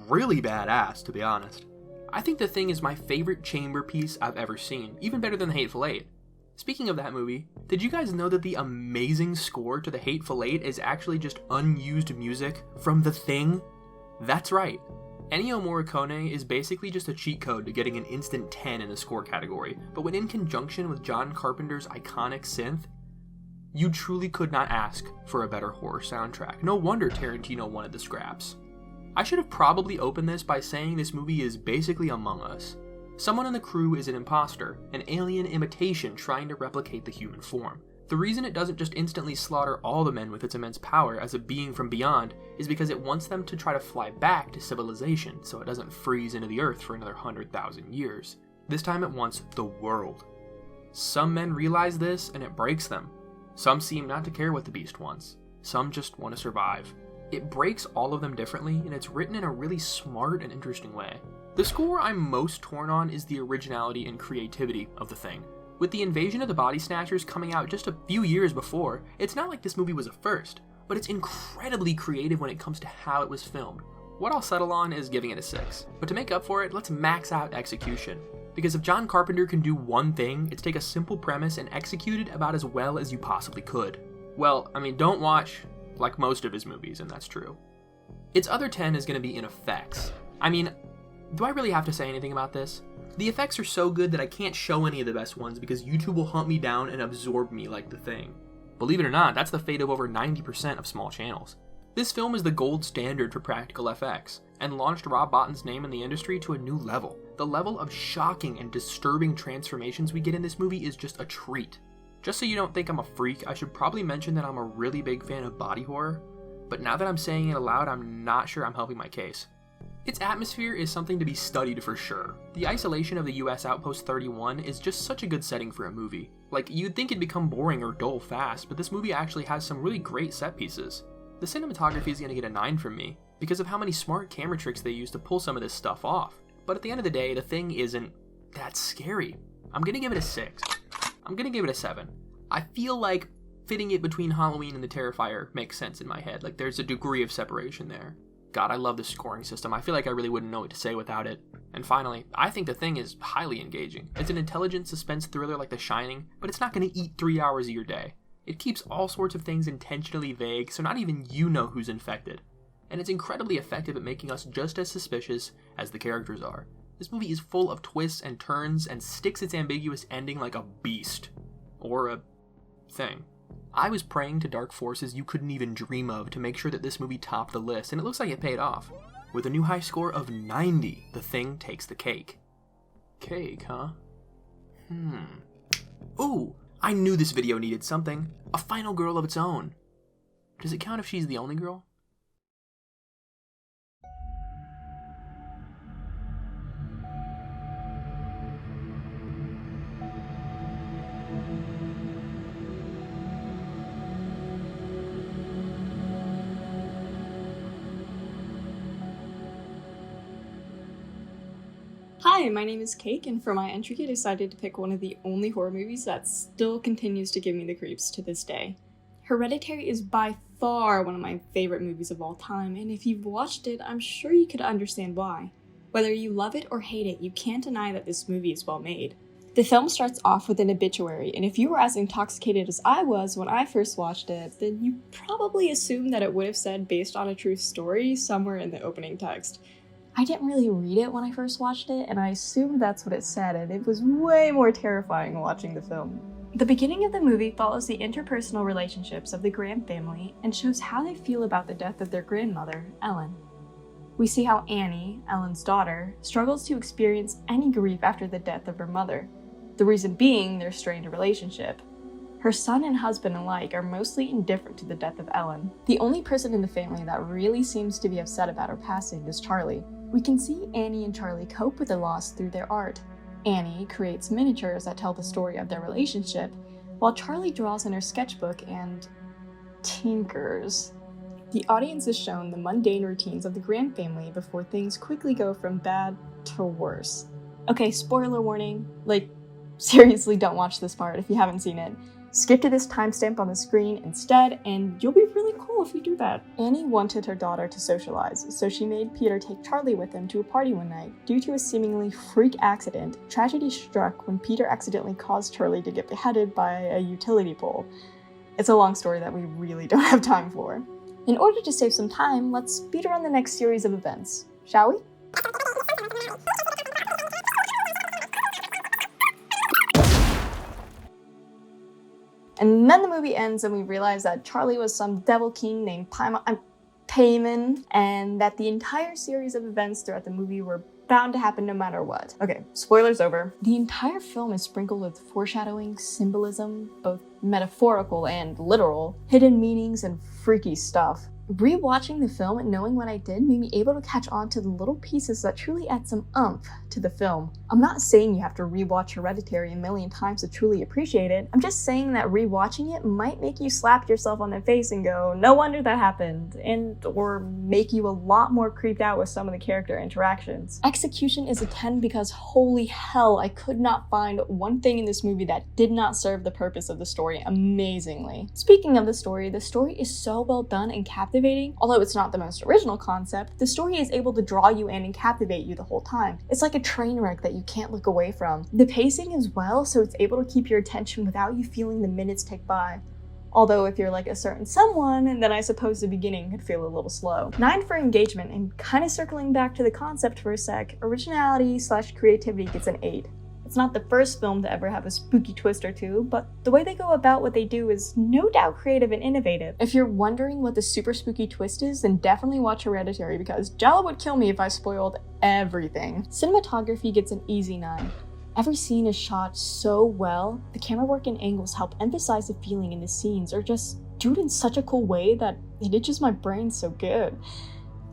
really badass, to be honest. I think The Thing is my favorite chamber piece I've ever seen, even better than The Hateful Eight. Speaking of that movie, did you guys know that the amazing score to The Hateful Eight is actually just unused music from The Thing? That's right. Ennio Morricone is basically just a cheat code to getting an instant 10 in the score category, but when in conjunction with John Carpenter's iconic synth, you truly could not ask for a better horror soundtrack. No wonder Tarantino wanted the scraps. I should have probably opened this by saying this movie is basically Among Us. Someone in the crew is an imposter, an alien imitation trying to replicate the human form. The reason it doesn't just instantly slaughter all the men with its immense power as a being from beyond is because it wants them to try to fly back to civilization so it doesn't freeze into the earth for another 100,000 years. This time it wants the world. Some men realize this and it breaks them. Some seem not to care what the beast wants. Some just want to survive. It breaks all of them differently, and it's written in a really smart and interesting way. The score I'm most torn on is the originality and creativity of The Thing. With the Invasion of the Body Snatchers coming out just a few years before, it's not like this movie was a first, but it's incredibly creative when it comes to how it was filmed. What I'll settle on is giving it a 6. But to make up for it, let's max out execution. Because if John Carpenter can do one thing, it's take a simple premise and execute it about as well as you possibly could. Well, I mean, don't watch like most of his movies, and that's true. Its other 10 is going to be in effects. I mean, do I really have to say anything about this? The effects are so good that I can't show any of the best ones because YouTube will hunt me down and absorb me like The Thing. Believe it or not, that's the fate of over 90% of small channels. This film is the gold standard for practical effects, and launched Rob Bottin's name in the industry to a new level. The level of shocking and disturbing transformations we get in this movie is just a treat. Just so you don't think I'm a freak, I should probably mention that I'm a really big fan of body horror, but now that I'm saying it aloud, I'm not sure I'm helping my case. Its atmosphere is something to be studied for sure. The isolation of the US Outpost 31 is just such a good setting for a movie. Like, you'd think it'd become boring or dull fast, but this movie actually has some really great set pieces. The cinematography is going to get a 9 from me, because of how many smart camera tricks they use to pull some of this stuff off. But at the end of the day, The Thing isn't that scary. I'm going to give it a 6. I'm going to give it a 7. I feel like fitting it between Halloween and The Terrifier makes sense in my head. Like, there's a degree of separation there. God, I love the scoring system. I feel like I really wouldn't know what to say without it. And finally, I think The Thing is highly engaging. It's an intelligent suspense thriller like The Shining, but it's not going to eat 3 hours of your day. It keeps all sorts of things intentionally vague, so not even you know who's infected. And it's incredibly effective at making us just as suspicious as the characters are. This movie is full of twists and turns and sticks its ambiguous ending like a beast. Or a thing. I was praying to dark forces you couldn't even dream of to make sure that this movie topped the list, and it looks like it paid off. With a new high score of 90, The Thing takes the cake. Cake, huh? Ooh, I knew this video needed something. A final girl of its own. Does it count if she's the only girl? Hi, my name is Cake, and for my entry I decided to pick one of the only horror movies that still continues to give me the creeps to this day. Hereditary is by far one of my favorite movies of all time, and if you've watched it, I'm sure you could understand why. Whether you love it or hate it, you can't deny that this movie is well made. The film starts off with an obituary, and if you were as intoxicated as I was when I first watched it, then you probably assumed that it would have said based on a true story somewhere in the opening text. I didn't really read it when I first watched it, and I assumed that's what it said, and it was way more terrifying watching the film. The beginning of the movie follows the interpersonal relationships of the Graham family and shows how they feel about the death of their grandmother, Ellen. We see how Annie, Ellen's daughter, struggles to experience any grief after the death of her mother, the reason being their strained relationship. Her son and husband alike are mostly indifferent to the death of Ellen. The only person in the family that really seems to be upset about her passing is Charlie. We can see Annie and Charlie cope with the loss through their art. Annie creates miniatures that tell the story of their relationship, while Charlie draws in her sketchbook and tinkers. The audience is shown the mundane routines of the Graham family before things quickly go from bad to worse. Okay, spoiler warning, seriously don't watch this part if you haven't seen it. Skip to this timestamp on the screen instead, and you'll be really cool if you do that. Annie wanted her daughter to socialize, so she made Peter take Charlie with him to a party one night. Due to a seemingly freak accident, tragedy struck when Peter accidentally caused Charlie to get beheaded by a utility pole. It's a long story that we really don't have time for. In order to save some time, let's speed run the next series of events, shall we? And then the movie ends and we realize that Charlie was some devil king named Paimon, and that the entire series of events throughout the movie were bound to happen no matter what. Okay, spoilers over. The entire film is sprinkled with foreshadowing, symbolism, both metaphorical and literal, hidden meanings, and freaky stuff. Rewatching the film and knowing what I did made me able to catch on to the little pieces that truly add some oomph to the film. I'm not saying you have to rewatch Hereditary a million times to truly appreciate it. I'm just saying that rewatching it might make you slap yourself on the face and go, no wonder that happened, and or make you a lot more creeped out with some of the character interactions. Execution is a 10 because holy hell, I could not find one thing in this movie that did not serve the purpose of the story amazingly. Speaking of the story is so well done and captivating. Although it's not the most original concept, the story is able to draw you in and captivate you the whole time. It's like a train wreck that you can't look away from. The pacing is well, so it's able to keep your attention without you feeling the minutes tick by. Although if you're like a certain someone, then I suppose the beginning could feel a little slow. 9 for engagement, and kind of circling back to the concept for a sec, originality/creativity gets an 8. It's not the first film to ever have a spooky twist or two, but the way they go about what they do is no doubt creative and innovative. If you're wondering what the super spooky twist is, then definitely watch Hereditary because Jallo would kill me if I spoiled everything. Cinematography gets an easy 9. Every scene is shot so well. The camera work and angles help emphasize the feeling in the scenes, or just do it in such a cool way that it itches my brain so good.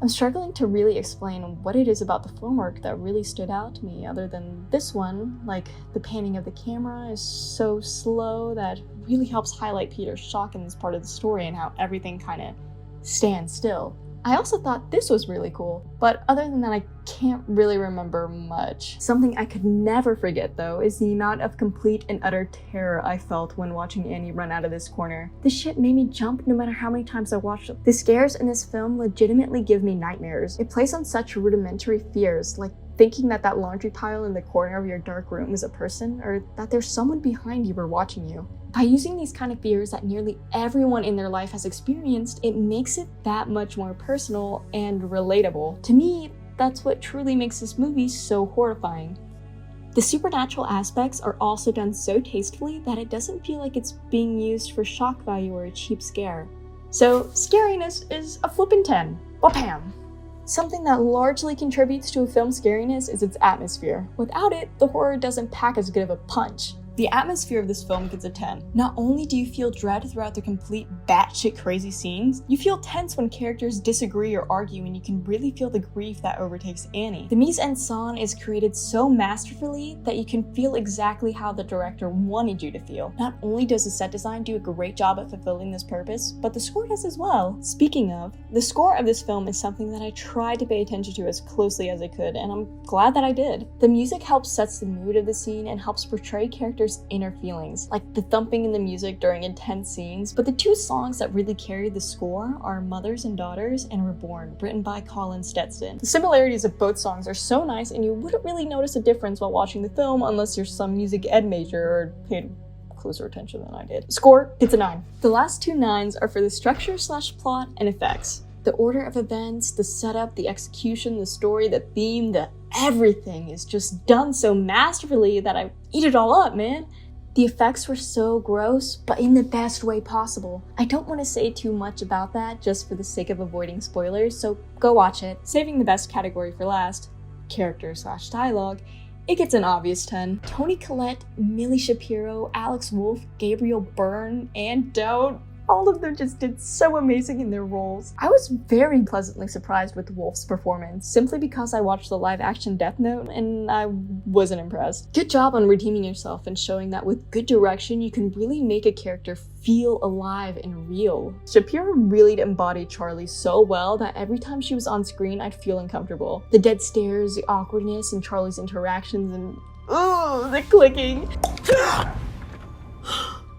I'm struggling to really explain what it is about the film work that really stood out to me other than this one, like the panning of the camera is so slow that really helps highlight Peter's shock in this part of the story and how everything kind of stands still. I also thought this was really cool, but other than that I can't really remember much. Something I could never forget though is the amount of complete and utter terror I felt when watching Annie run out of this corner. This shit made me jump no matter how many times I watched it. The scares in this film legitimately give me nightmares. It plays on such rudimentary fears, like thinking that that laundry pile in the corner of your dark room is a person, or that there's someone behind you or watching you. By using these kind of fears that nearly everyone in their life has experienced, it makes it that much more personal and relatable. To me, that's what truly makes this movie so horrifying. The supernatural aspects are also done so tastefully that it doesn't feel like it's being used for shock value or a cheap scare. So, scariness is a flippin' 10. Wapam! Something that largely contributes to a film's scariness is its atmosphere. Without it, the horror doesn't pack as good of a punch. The atmosphere of this film gets a 10. Not only do you feel dread throughout the complete batshit crazy scenes, you feel tense when characters disagree or argue, and you can really feel the grief that overtakes Annie. The mise-en-scène is created so masterfully that you can feel exactly how the director wanted you to feel. Not only does the set design do a great job at fulfilling this purpose, but the score does as well. Speaking of, the score of this film is something that I tried to pay attention to as closely as I could, and I'm glad that I did. The music helps sets the mood of the scene and helps portray characters' inner feelings, like the thumping in the music during intense scenes, but the two songs that really carry the score are Mothers and Daughters and Reborn, written by Colin Stetson. The similarities of both songs are so nice, and you wouldn't really notice a difference while watching the film unless you're some music ed major or paid closer attention than I did. Score gets a 9. The last two 9s are for the structure/plot and effects. The order of events, the setup, the execution, the story, the theme, the everything is just done so masterfully that I eat it all up, man. The effects were so gross, but in the best way possible. I don't want to say too much about that just for the sake of avoiding spoilers, so go watch it. Saving the best category for last, character/dialogue, it gets an obvious 10. Toni Collette, Millie Shapiro, Alex Wolff, Gabriel Byrne, and Dowd, all of them just did so amazing in their roles. I was very pleasantly surprised with Wolf's performance, simply because I watched the live-action Death Note and I wasn't impressed. Good job on redeeming yourself and showing that with good direction, you can really make a character feel alive and real. Shapiro really embodied Charlie so well that every time she was on screen, I'd feel uncomfortable. The dead stares, the awkwardness, and Charlie's interactions, and the clicking.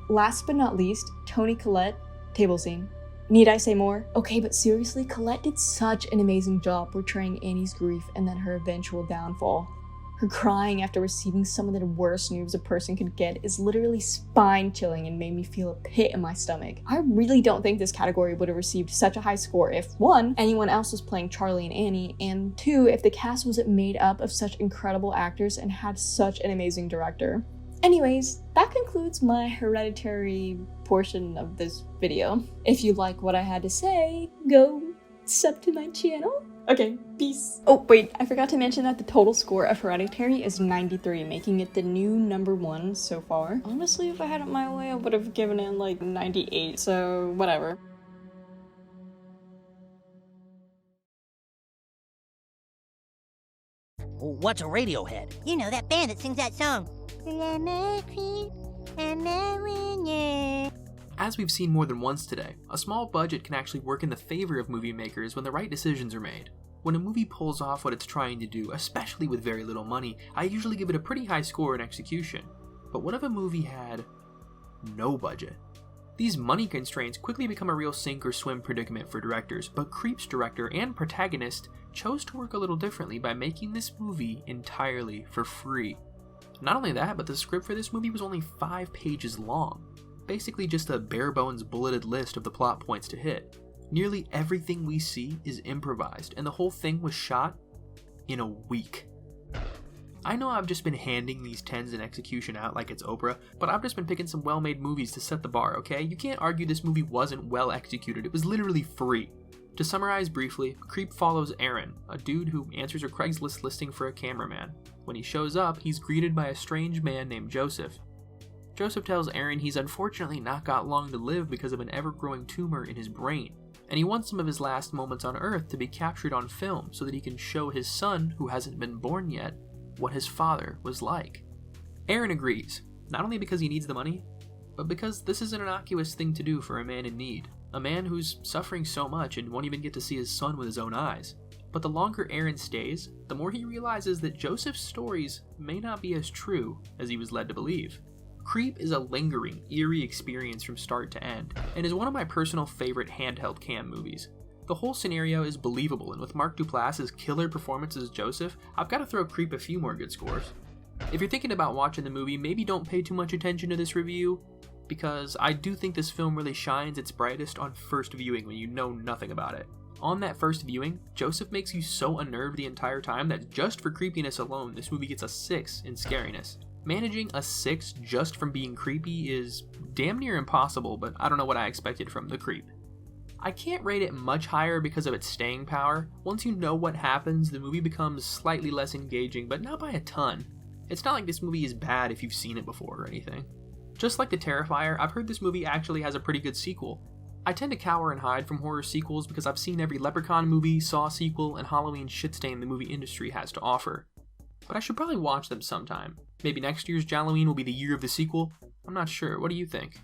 Last but not least, Toni Collette, table scene. Need I say more? Okay, but seriously, Collette did such an amazing job portraying Annie's grief and then her eventual downfall. Her crying after receiving some of the worst news a person could get is literally spine-chilling and made me feel a pit in my stomach. I really don't think this category would have received such a high score if 1, anyone else was playing Charlie and Annie, and 2, if the cast wasn't made up of such incredible actors and had such an amazing director. Anyways, that concludes my Hereditary portion of this video. If you like what I had to say, go sub to my channel. Okay, peace. Oh wait, I forgot to mention that the total score of Hereditary is 93, making it the new #1 so far. Honestly, if I had it my way, I would have given it like 98, so whatever. What's a Radiohead? You know, that band that sings that song. As we've seen more than once today, a small budget can actually work in the favor of movie makers when the right decisions are made. When a movie pulls off what it's trying to do, especially with very little money, I usually give it a pretty high score in execution. But what if a movie had no budget? These money constraints quickly become a real sink or swim predicament for directors, but Creep's director and protagonist chose to work a little differently by making this movie entirely for free. Not only that, but the script for this movie was only 5 pages long. Basically just a bare-bones bulleted list of the plot points to hit. Nearly everything we see is improvised, and the whole thing was shot in a week. I know I've just been handing these 10s in execution out like it's Oprah, but I've just been picking some well-made movies to set the bar, okay? You can't argue this movie wasn't well executed, it was literally free. To summarize briefly, Creep follows Aaron, a dude who answers a Craigslist listing for a cameraman. When he shows up, he's greeted by a strange man named Joseph. Joseph tells Aaron he's unfortunately not got long to live because of an ever-growing tumor in his brain, and he wants some of his last moments on Earth to be captured on film so that he can show his son, who hasn't been born yet, what his father was like. Aaron agrees, not only because he needs the money, but because this is an innocuous thing to do for a man in need, a man who's suffering so much and won't even get to see his son with his own eyes. But the longer Aaron stays, the more he realizes that Joseph's stories may not be as true as he was led to believe. Creep is a lingering, eerie experience from start to end, and is one of my personal favorite handheld cam movies. The whole scenario is believable, and with Mark Duplass's killer performance as Joseph, I've got to throw Creep a few more good scores. If you're thinking about watching the movie, maybe don't pay too much attention to this review, because I do think this film really shines its brightest on first viewing when you know nothing about it. On that first viewing, Joseph makes you so unnerved the entire time that just for creepiness alone, this movie gets a 6 in scariness. Managing a 6 just from being creepy is damn near impossible, but I don't know what I expected from The Creep. I can't rate it much higher because of its staying power. Once you know what happens, the movie becomes slightly less engaging, but not by a ton. It's not like this movie is bad if you've seen it before or anything. Just like The Terrifier, I've heard this movie actually has a pretty good sequel. I tend to cower and hide from horror sequels because I've seen every Leprechaun movie, Saw sequel, and Halloween shitstain the movie industry has to offer. But I should probably watch them sometime. Maybe next year's Jalloween will be the year of the sequel? I'm not sure, what do you think?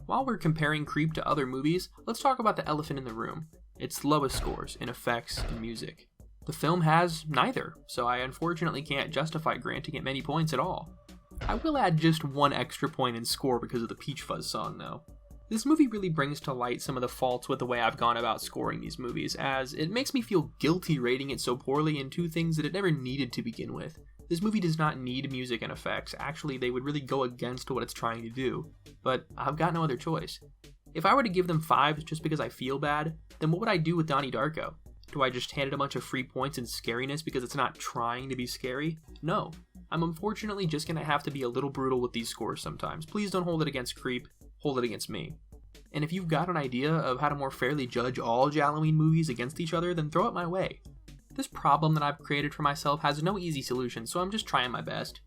While we're comparing Creep to other movies, let's talk about the elephant in the room. Its lowest scores in effects and music. The film has neither, so I unfortunately can't justify granting it many points at all. I will add just 1 extra point in score because of the Peach Fuzz song though. This movie really brings to light some of the faults with the way I've gone about scoring these movies, as it makes me feel guilty rating it so poorly in 2 things that it never needed to begin with. This movie does not need music and effects, actually they would really go against what it's trying to do, but I've got no other choice. If I were to give them 5s just because I feel bad, then what would I do with Donnie Darko? Do I just hand it a bunch of free points and scariness because it's not trying to be scary? No. I'm unfortunately just gonna have to be a little brutal with these scores sometimes. Please don't hold it against Creep, hold it against me. And if you've got an idea of how to more fairly judge all Jalloween movies against each other, then throw it my way. This problem that I've created for myself has no easy solution, so I'm just trying my best.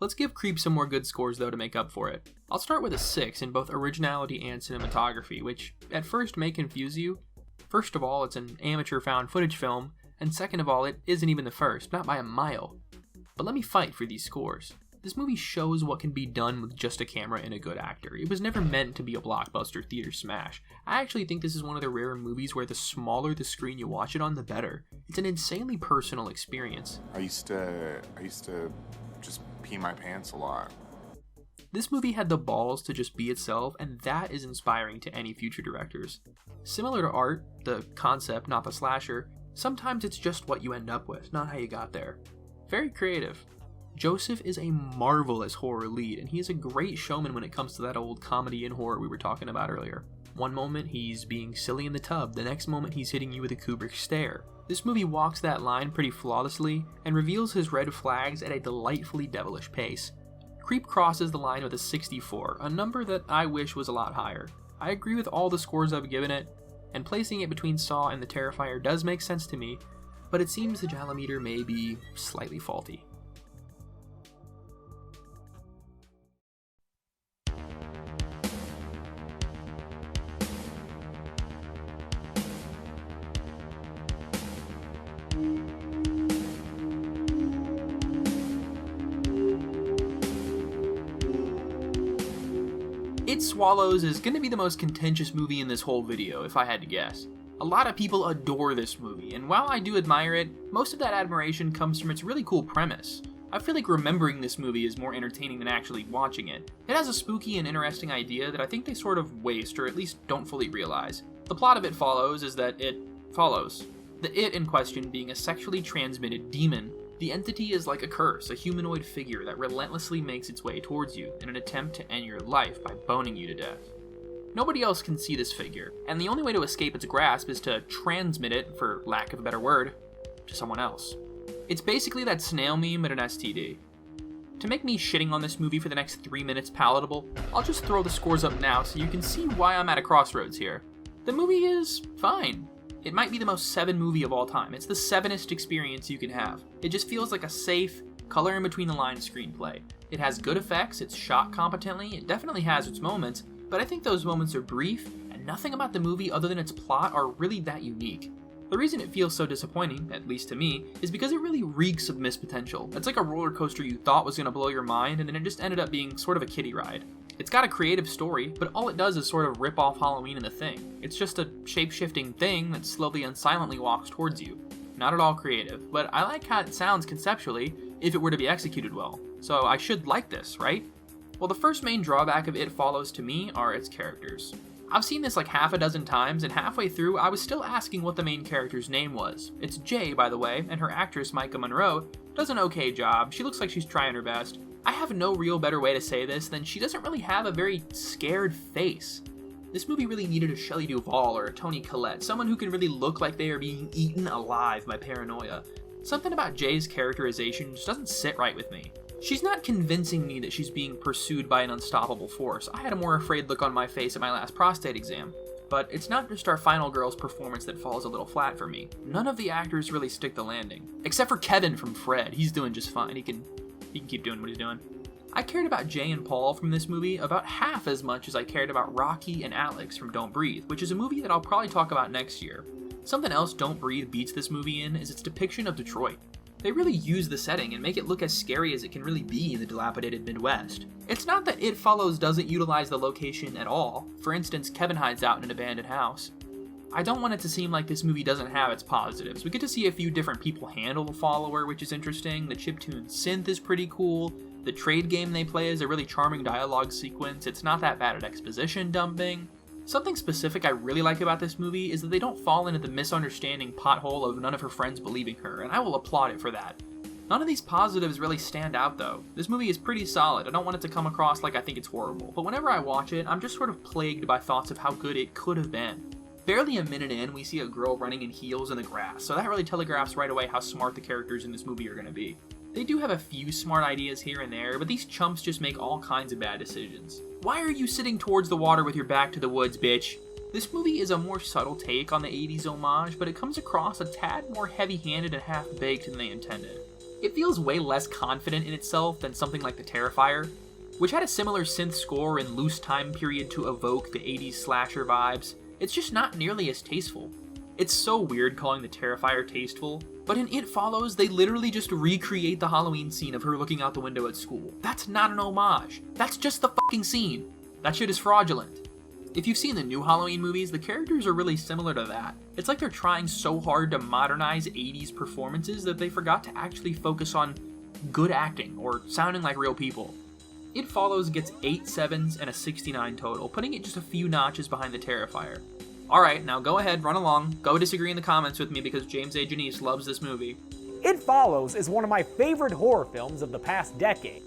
Let's give Creep some more good scores though to make up for it. I'll start with a 6 in both originality and cinematography, which at first may confuse you. First of all, it's an amateur found footage film, and second of all, it isn't even the first, not by a mile. But let me fight for these scores. This movie shows what can be done with just a camera and a good actor. It was never meant to be a blockbuster theater smash. I actually think this is one of the rare movies where the smaller the screen you watch it on, the better. It's an insanely personal experience. I used to just pee my pants a lot. This movie had the balls to just be itself, and that is inspiring to any future directors. Similar to art, the concept, not the slasher, sometimes it's just what you end up with, not how you got there. Very creative. Joseph is a marvelous horror lead, and he is a great showman when it comes to that old comedy and horror we were talking about earlier. One moment he's being silly in the tub, the next moment he's hitting you with a Kubrick stare. This movie walks that line pretty flawlessly, and reveals his red flags at a delightfully devilish pace. Creep crosses the line with a 64, a number that I wish was a lot higher. I agree with all the scores I've given it, and placing it between Saw and The Terrifier does make sense to me, but it seems the Jallometer may be slightly faulty. It Swallows is going to be the most contentious movie in this whole video, if I had to guess. A lot of people adore this movie, and while I do admire it, most of that admiration comes from its really cool premise. I feel like remembering this movie is more entertaining than actually watching it. It has a spooky and interesting idea that I think they sort of waste, or at least don't fully realize. The plot of It Follows is that it follows. The it in question being a sexually transmitted demon. The entity is like a curse, a humanoid figure that relentlessly makes its way towards you in an attempt to end your life by boning you to death. Nobody else can see this figure, and the only way to escape its grasp is to transmit it, for lack of a better word, to someone else. It's basically that snail meme at an STD. To make me shitting on this movie for the next 3 minutes palatable, I'll just throw the scores up now so you can see why I'm at a crossroads here. The movie is fine. It might be the most 7 movie of all time. It's the 7est experience you can have. It just feels like a safe, color in between the lines screenplay. It has good effects, it's shot competently, it definitely has its moments, but I think those moments are brief, and nothing about the movie other than its plot are really that unique. The reason it feels so disappointing, at least to me, is because it really reeks of missed potential. It's like a roller coaster you thought was going to blow your mind, and then it just ended up being sort of a kiddie ride. It's got a creative story, but all it does is sort of rip off Halloween and The Thing. It's just a shape-shifting thing that slowly and silently walks towards you. Not at all creative, but I like how it sounds conceptually if it were to be executed well. So I should like this, right? Well, the first main drawback of It Follows to me are its characters. I've seen this like half a dozen times, and halfway through I was still asking what the main character's name was. It's Jay, by the way, and her actress Micah Monroe does an okay job. She looks like she's trying her best. I have no real better way to say this than she doesn't really have a very scared face. This movie really needed a Shelley Duvall or a Toni Collette, someone who can really look like they are being eaten alive by paranoia. Something about Jay's characterization just doesn't sit right with me. She's not convincing me that she's being pursued by an unstoppable force. I had a more afraid look on my face at my last prostate exam. But it's not just our final girl's performance that falls a little flat for me. None of the actors really stick the landing. Except for Kevin from Fred. He's doing just fine. He can keep doing what he's doing. I cared about Jay and Paul from this movie about half as much as I cared about Rocky and Alex from Don't Breathe, which is a movie that I'll probably talk about next year. Something else Don't Breathe beats this movie in is its depiction of Detroit. They really use the setting and make it look as scary as it can really be in the dilapidated Midwest. It's not that It Follows doesn't utilize the location at all. For instance, Kevin hides out in an abandoned house. I don't want it to seem like this movie doesn't have its positives. We get to see a few different people handle the follower, which is interesting. The chiptune synth is pretty cool. The trade game they play is a really charming dialogue sequence. It's not that bad at exposition dumping. Something specific I really like about this movie is that they don't fall into the misunderstanding pothole of none of her friends believing her, and I will applaud it for that. None of these positives really stand out though. This movie is pretty solid. I don't want it to come across like I think it's horrible, but whenever I watch it, I'm just sort of plagued by thoughts of how good it could have been. Barely a minute in, we see a girl running in heels in the grass, so that really telegraphs right away how smart the characters in this movie are going to be. They do have a few smart ideas here and there, but these chumps just make all kinds of bad decisions. Why are you sitting towards the water with your back to the woods, bitch? This movie is a more subtle take on the 80s homage, but it comes across a tad more heavy-handed and half-baked than they intended. It feels way less confident in itself than something like The Terrifier, which had a similar synth score and loose time period to evoke the 80s slasher vibes. It's just not nearly as tasteful. It's so weird calling The Terrifier tasteful, but in It Follows, they literally just recreate the Halloween scene of her looking out the window at school. That's not an homage. That's just the fucking scene. That shit is fraudulent. If you've seen the new Halloween movies, the characters are really similar to that. It's like they're trying so hard to modernize 80s performances that they forgot to actually focus on good acting or sounding like real people. It Follows gets 8 7s and a 69 total, putting it just a few notches behind The Terrifier. Alright, now go ahead, run along, go disagree in the comments with me because James A. Janice loves this movie. It Follows is one of my favorite horror films of the past decade.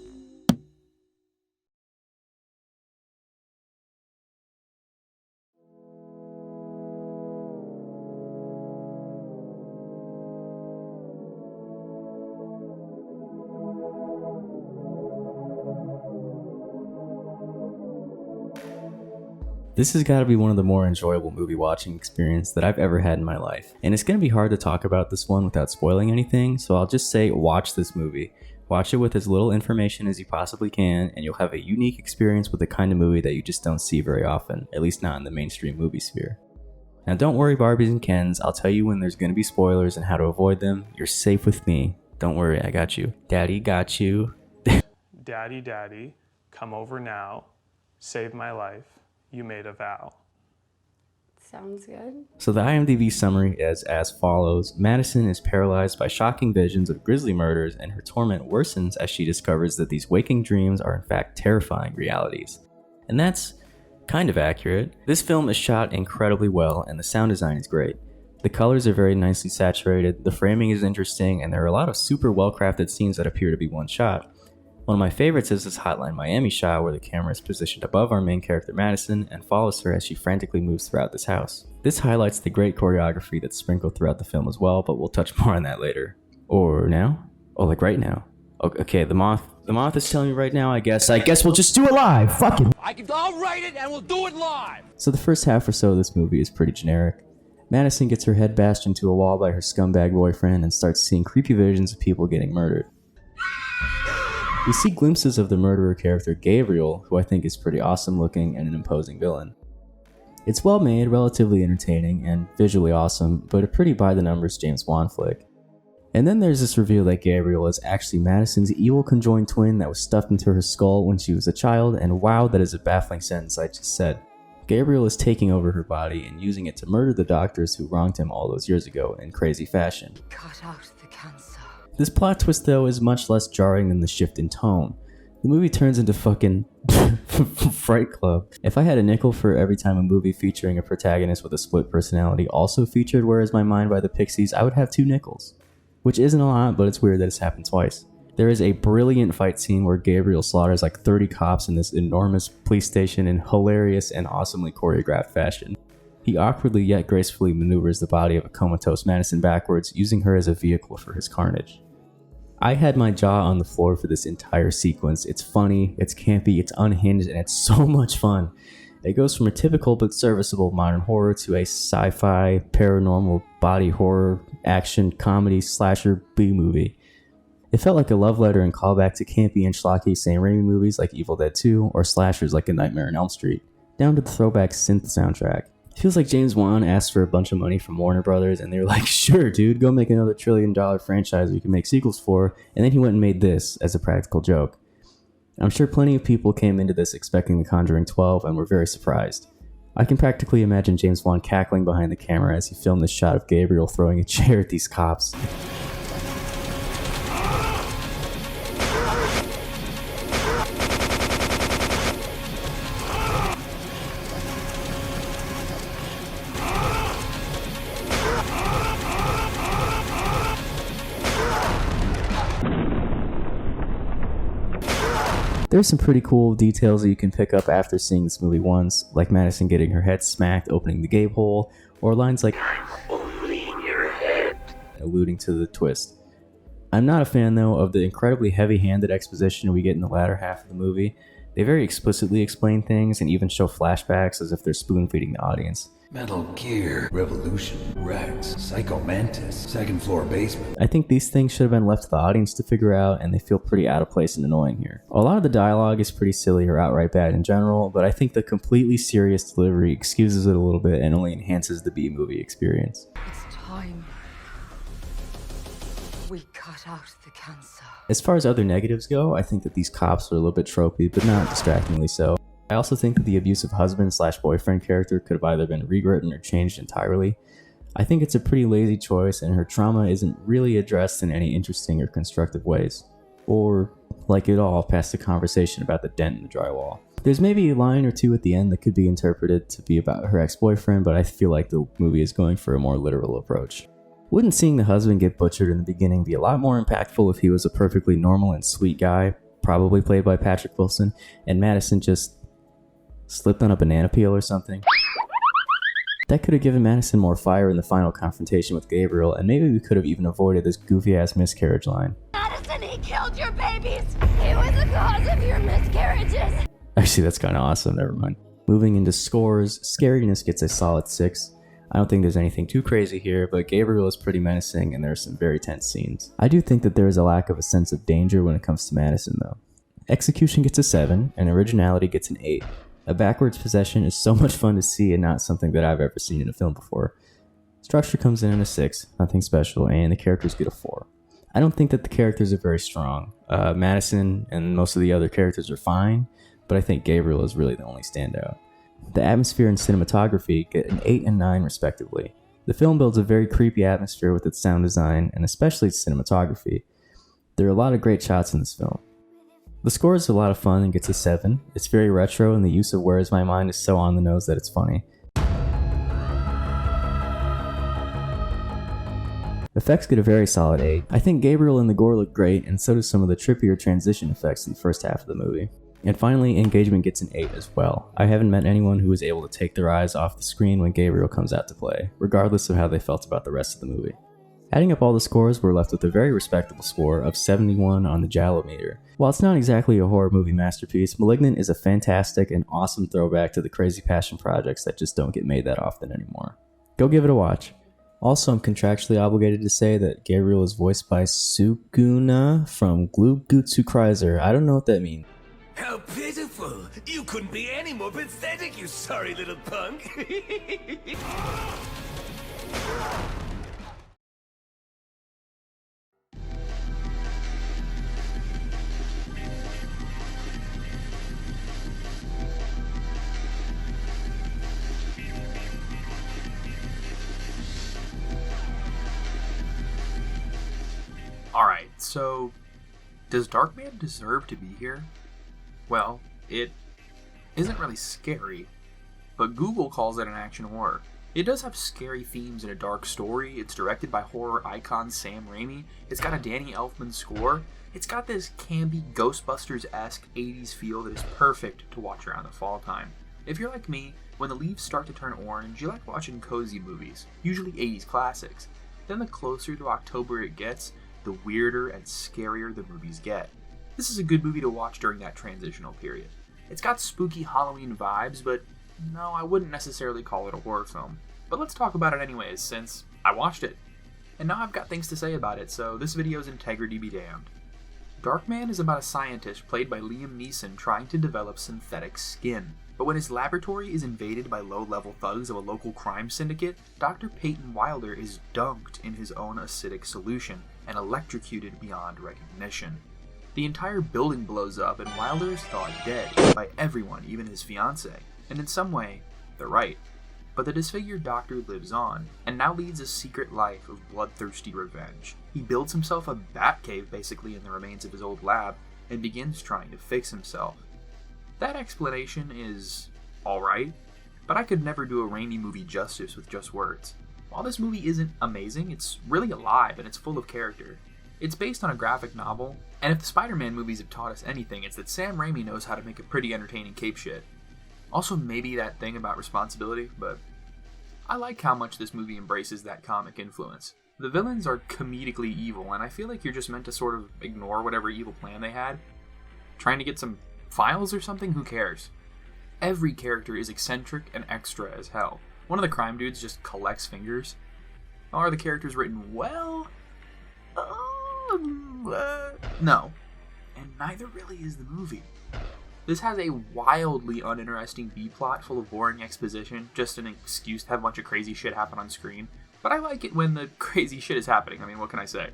This has got to be one of the more enjoyable movie watching experience that I've ever had in my life. And it's going to be hard to talk about this one without spoiling anything, so I'll just say watch this movie. Watch it with as little information as you possibly can, and you'll have a unique experience with the kind of movie that you just don't see very often, at least not in the mainstream movie sphere. Now don't worry Barbies and Kens, I'll tell you when there's going to be spoilers and how to avoid them. You're safe with me. Don't worry, I got you. Daddy got you. Daddy, come over now. saved my life. You made a vow. Sounds good. So the IMDb summary is as follows. Madison is paralyzed by shocking visions of grisly murders, and her torment worsens as she discovers that these waking dreams are in fact terrifying realities. And that's kind of accurate. This film is shot incredibly well, and the sound design is great. The colors are very nicely saturated, the framing is interesting, and there are a lot of super well-crafted scenes that appear to be one shot. One of my favorites is this Hotline Miami shot where the camera is positioned above our main character Madison and follows her as she frantically moves throughout this house. This highlights the great choreography that's sprinkled throughout the film as well, but we'll touch more on that later. Or now? Oh, like right now. Okay, the moth is telling me right now, I guess we'll just do it live, fuck it! I'll write it and we'll do it live! So the first half or so of this movie is pretty generic. Madison gets her head bashed into a wall by her scumbag boyfriend and starts seeing creepy visions of people getting murdered. We see glimpses of the murderer character Gabriel, who I think is pretty awesome looking and an imposing villain. It's well made, relatively entertaining, and visually awesome, but a pretty by-the-numbers James Wan flick. And then there's this reveal that Gabriel is actually Madison's evil conjoined twin that was stuffed into her skull when she was a child, and wow, that is a baffling sentence I just said. Gabriel is taking over her body and using it to murder the doctors who wronged him all those years ago in crazy fashion. Cut out the cancer. This plot twist, though, is much less jarring than the shift in tone. The movie turns into fucking Fright Club. If I had a nickel for every time a movie featuring a protagonist with a split personality also featured Where Is My Mind by the Pixies, I would have 2 nickels. Which isn't a lot, but it's weird that it's happened twice. There is a brilliant fight scene where Gabriel slaughters like 30 cops in this enormous police station in hilarious and awesomely choreographed fashion. He awkwardly yet gracefully maneuvers the body of a comatose Madison backwards, using her as a vehicle for his carnage. I had my jaw on the floor for this entire sequence. It's funny, it's campy, it's unhinged, and it's so much fun. It goes from a typical but serviceable modern horror to a sci-fi, paranormal, body horror, action, comedy, slasher, B-movie. It felt like a love letter and callback to campy and schlocky Sam Raimi movies like Evil Dead 2 or slashers like A Nightmare on Elm Street, down to the throwback synth soundtrack. It feels like James Wan asked for a bunch of money from Warner Brothers and they were like, sure dude, go make another $1 trillion franchise you can make sequels for, and then he went and made this as a practical joke. I'm sure plenty of people came into this expecting The Conjuring 12 and were very surprised. I can practically imagine James Wan cackling behind the camera as he filmed this shot of Gabriel throwing a chair at these cops. There's some pretty cool details that you can pick up after seeing this movie once, like Madison getting her head smacked opening the gape hole, or lines like "I'm only in your head," alluding to the twist. I'm not a fan though of the incredibly heavy-handed exposition we get in the latter half of the movie. They very explicitly explain things and even show flashbacks as if they're spoon-feeding the audience. Metal Gear, Revolution, Rex, Psycho Mantis, second floor basement. I think these things should have been left to the audience to figure out, and they feel pretty out of place and annoying here. A lot of the dialogue is pretty silly or outright bad in general, but I think the completely serious delivery excuses it a little bit and only enhances the B-movie experience. It's time. We cut out the cancer. As far as other negatives go, I think that these cops are a little bit tropey, but not distractingly so. I also think that the abusive husband/boyfriend character could have either been rewritten or changed entirely. I think it's a pretty lazy choice, and her trauma isn't really addressed in any interesting or constructive ways. Or, like it all, past the conversation about the dent in the drywall. There's maybe a line or two at the end that could be interpreted to be about her ex-boyfriend, but I feel like the movie is going for a more literal approach. Wouldn't seeing the husband get butchered in the beginning be a lot more impactful if he was a perfectly normal and sweet guy, probably played by Patrick Wilson, and Madison just slipped on a banana peel or something? That could have given Madison more fire in the final confrontation with Gabriel, and maybe we could have even avoided this goofy-ass miscarriage line. Madison, he killed your babies! He was the cause of your miscarriages! Actually, that's kind of awesome, never mind. Moving into scores, scariness gets a solid 6. I don't think there's anything too crazy here, but Gabriel is pretty menacing and there are some very tense scenes. I do think that there is a lack of a sense of danger when it comes to Madison, though. Execution gets a 7, and originality gets an 8. A backwards possession is so much fun to see and not something that I've ever seen in a film before. Structure comes in at a 6, nothing special, and the characters get a 4. I don't think that the characters are very strong. Madison and most of the other characters are fine, but I think Gabriel is really the only standout. The atmosphere and cinematography get an 8 and 9 respectively. The film builds a very creepy atmosphere with its sound design, and especially its cinematography. There are a lot of great shots in this film. The score is a lot of fun and gets a 7. It's very retro, and the use of Where Is My Mind is so on the nose that it's funny. Effects get a very solid 8. I think Gabriel and the gore look great, and so do some of the trippier transition effects in the first half of the movie. And finally, engagement gets an 8 as well. I haven't met anyone who was able to take their eyes off the screen when Gabriel comes out to play, regardless of how they felt about the rest of the movie. Adding up all the scores, we're left with a very respectable score of 71 on the Jallometer. While it's not exactly a horror movie masterpiece, Malignant is a fantastic and awesome throwback to the crazy passion projects that just don't get made that often anymore. Go give it a watch. Also, I'm contractually obligated to say that Gabriel is voiced by Suguna from Glubgutsu Kreiser. I don't know what that means. How pitiful! You couldn't be any more pathetic, you sorry little punk! Alright, so does Darkman deserve to be here? Well, it isn't really scary, but Google calls it an action horror. It does have scary themes and a dark story. It's directed by horror icon Sam Raimi. It's got a Danny Elfman score. It's got this campy Ghostbusters-esque 80s feel that is perfect to watch around the fall time. If you're like me, when the leaves start to turn orange, you like watching cozy movies, usually 80s classics. Then the closer to October it gets, the weirder and scarier the movies get. This is a good movie to watch during that transitional period. It's got spooky Halloween vibes, but no, I wouldn't necessarily call it a horror film. But let's talk about it anyways, since I watched it. And now I've got things to say about it, so this video's integrity be damned. Darkman is about a scientist played by Liam Neeson trying to develop synthetic skin. But when his laboratory is invaded by low-level thugs of a local crime syndicate, Dr. Peyton Wilder is dunked in his own acidic solution and electrocuted beyond recognition. The entire building blows up and Wilder is thought dead by everyone, even his fiancée. And in some way, they're right. But the disfigured doctor lives on, and now leads a secret life of bloodthirsty revenge. He builds himself a bat cave basically in the remains of his old lab, and begins trying to fix himself. That explanation is alright, but I could never do a Raimi movie justice with just words. While this movie isn't amazing, it's really alive and it's full of character. It's based on a graphic novel, and if the Spider-Man movies have taught us anything, it's that Sam Raimi knows how to make a pretty entertaining cape shit. Also maybe that thing about responsibility, but I like how much this movie embraces that comic influence. The villains are comedically evil, and I feel like you're just meant to sort of ignore whatever evil plan they had. Trying to get some files or something? Who cares? Every character is eccentric and extra as hell. One of the crime dudes just collects fingers. Are the characters written well? No. And neither really is the movie. This has a wildly uninteresting B-plot full of boring exposition, just an excuse to have a bunch of crazy shit happen on screen. But I like it when the crazy shit is happening, I mean, what can I say?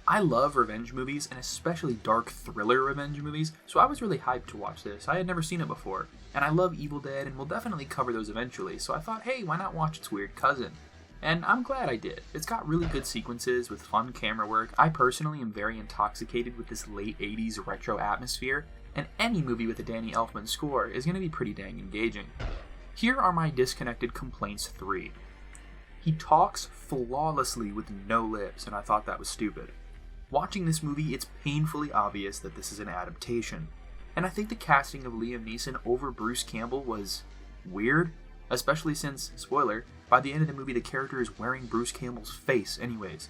I love revenge movies, and especially dark thriller revenge movies, so I was really hyped to watch this. I had never seen it before, and I love Evil Dead, and we'll definitely cover those eventually, so I thought, hey, why not watch its weird cousin? And I'm glad I did. It's got really good sequences with fun camera work. I personally am very intoxicated with this late 80s retro atmosphere, and any movie with a Danny Elfman score is going to be pretty dang engaging. Here are my disconnected complaints 3. He talks flawlessly with no lips, and I thought that was stupid. Watching this movie, it's painfully obvious that this is an adaptation. And I think the casting of Liam Neeson over Bruce Campbell was weird, especially since, spoiler, by the end of the movie the character is wearing Bruce Campbell's face anyways.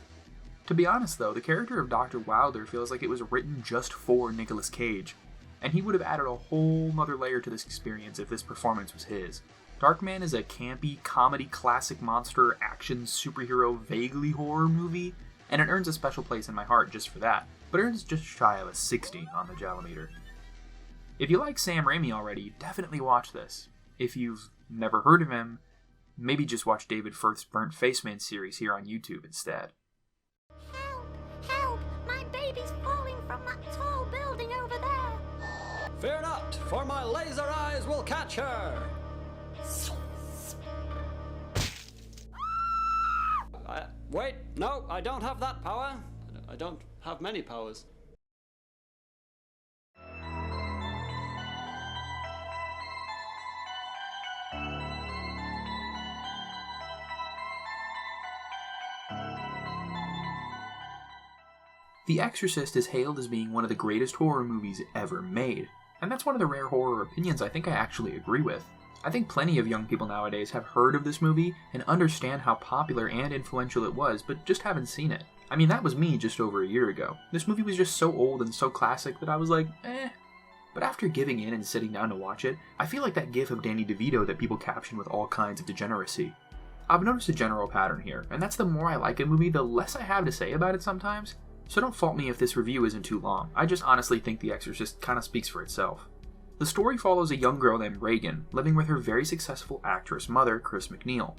To be honest though, the character of Dr. Wilder feels like it was written just for Nicolas Cage, and he would have added a whole nother layer to this experience if this performance was his. Darkman is a campy, comedy, classic monster, action, superhero, vaguely horror movie, and it earns a special place in my heart just for that, but it earns just shy of a 60 on the Jallometer. If you like Sam Raimi already, definitely watch this. If you've never heard of him, maybe just watch David Firth's Burnt Faceman series here on YouTube instead. Help! Help! My baby's falling from that tall building over there! Fear not, for my laser eyes will catch her! Wait, no, I don't have that power. I don't have many powers. The Exorcist is hailed as being one of the greatest horror movies ever made, and that's one of the rare horror opinions I think I actually agree with. I think plenty of young people nowadays have heard of this movie and understand how popular and influential it was, but just haven't seen it. I mean, that was me just over a year ago. This movie was just so old and so classic that I was like, eh. But after giving in and sitting down to watch it, I feel like that gif of Danny DeVito that people caption with all kinds of degeneracy. I've noticed a general pattern here, and that's the more I like a movie, the less I have to say about it sometimes. So don't fault me if this review isn't too long. I just honestly think The Exorcist kind of speaks for itself. The story follows a young girl named Reagan, living with her very successful actress mother, Chris McNeil.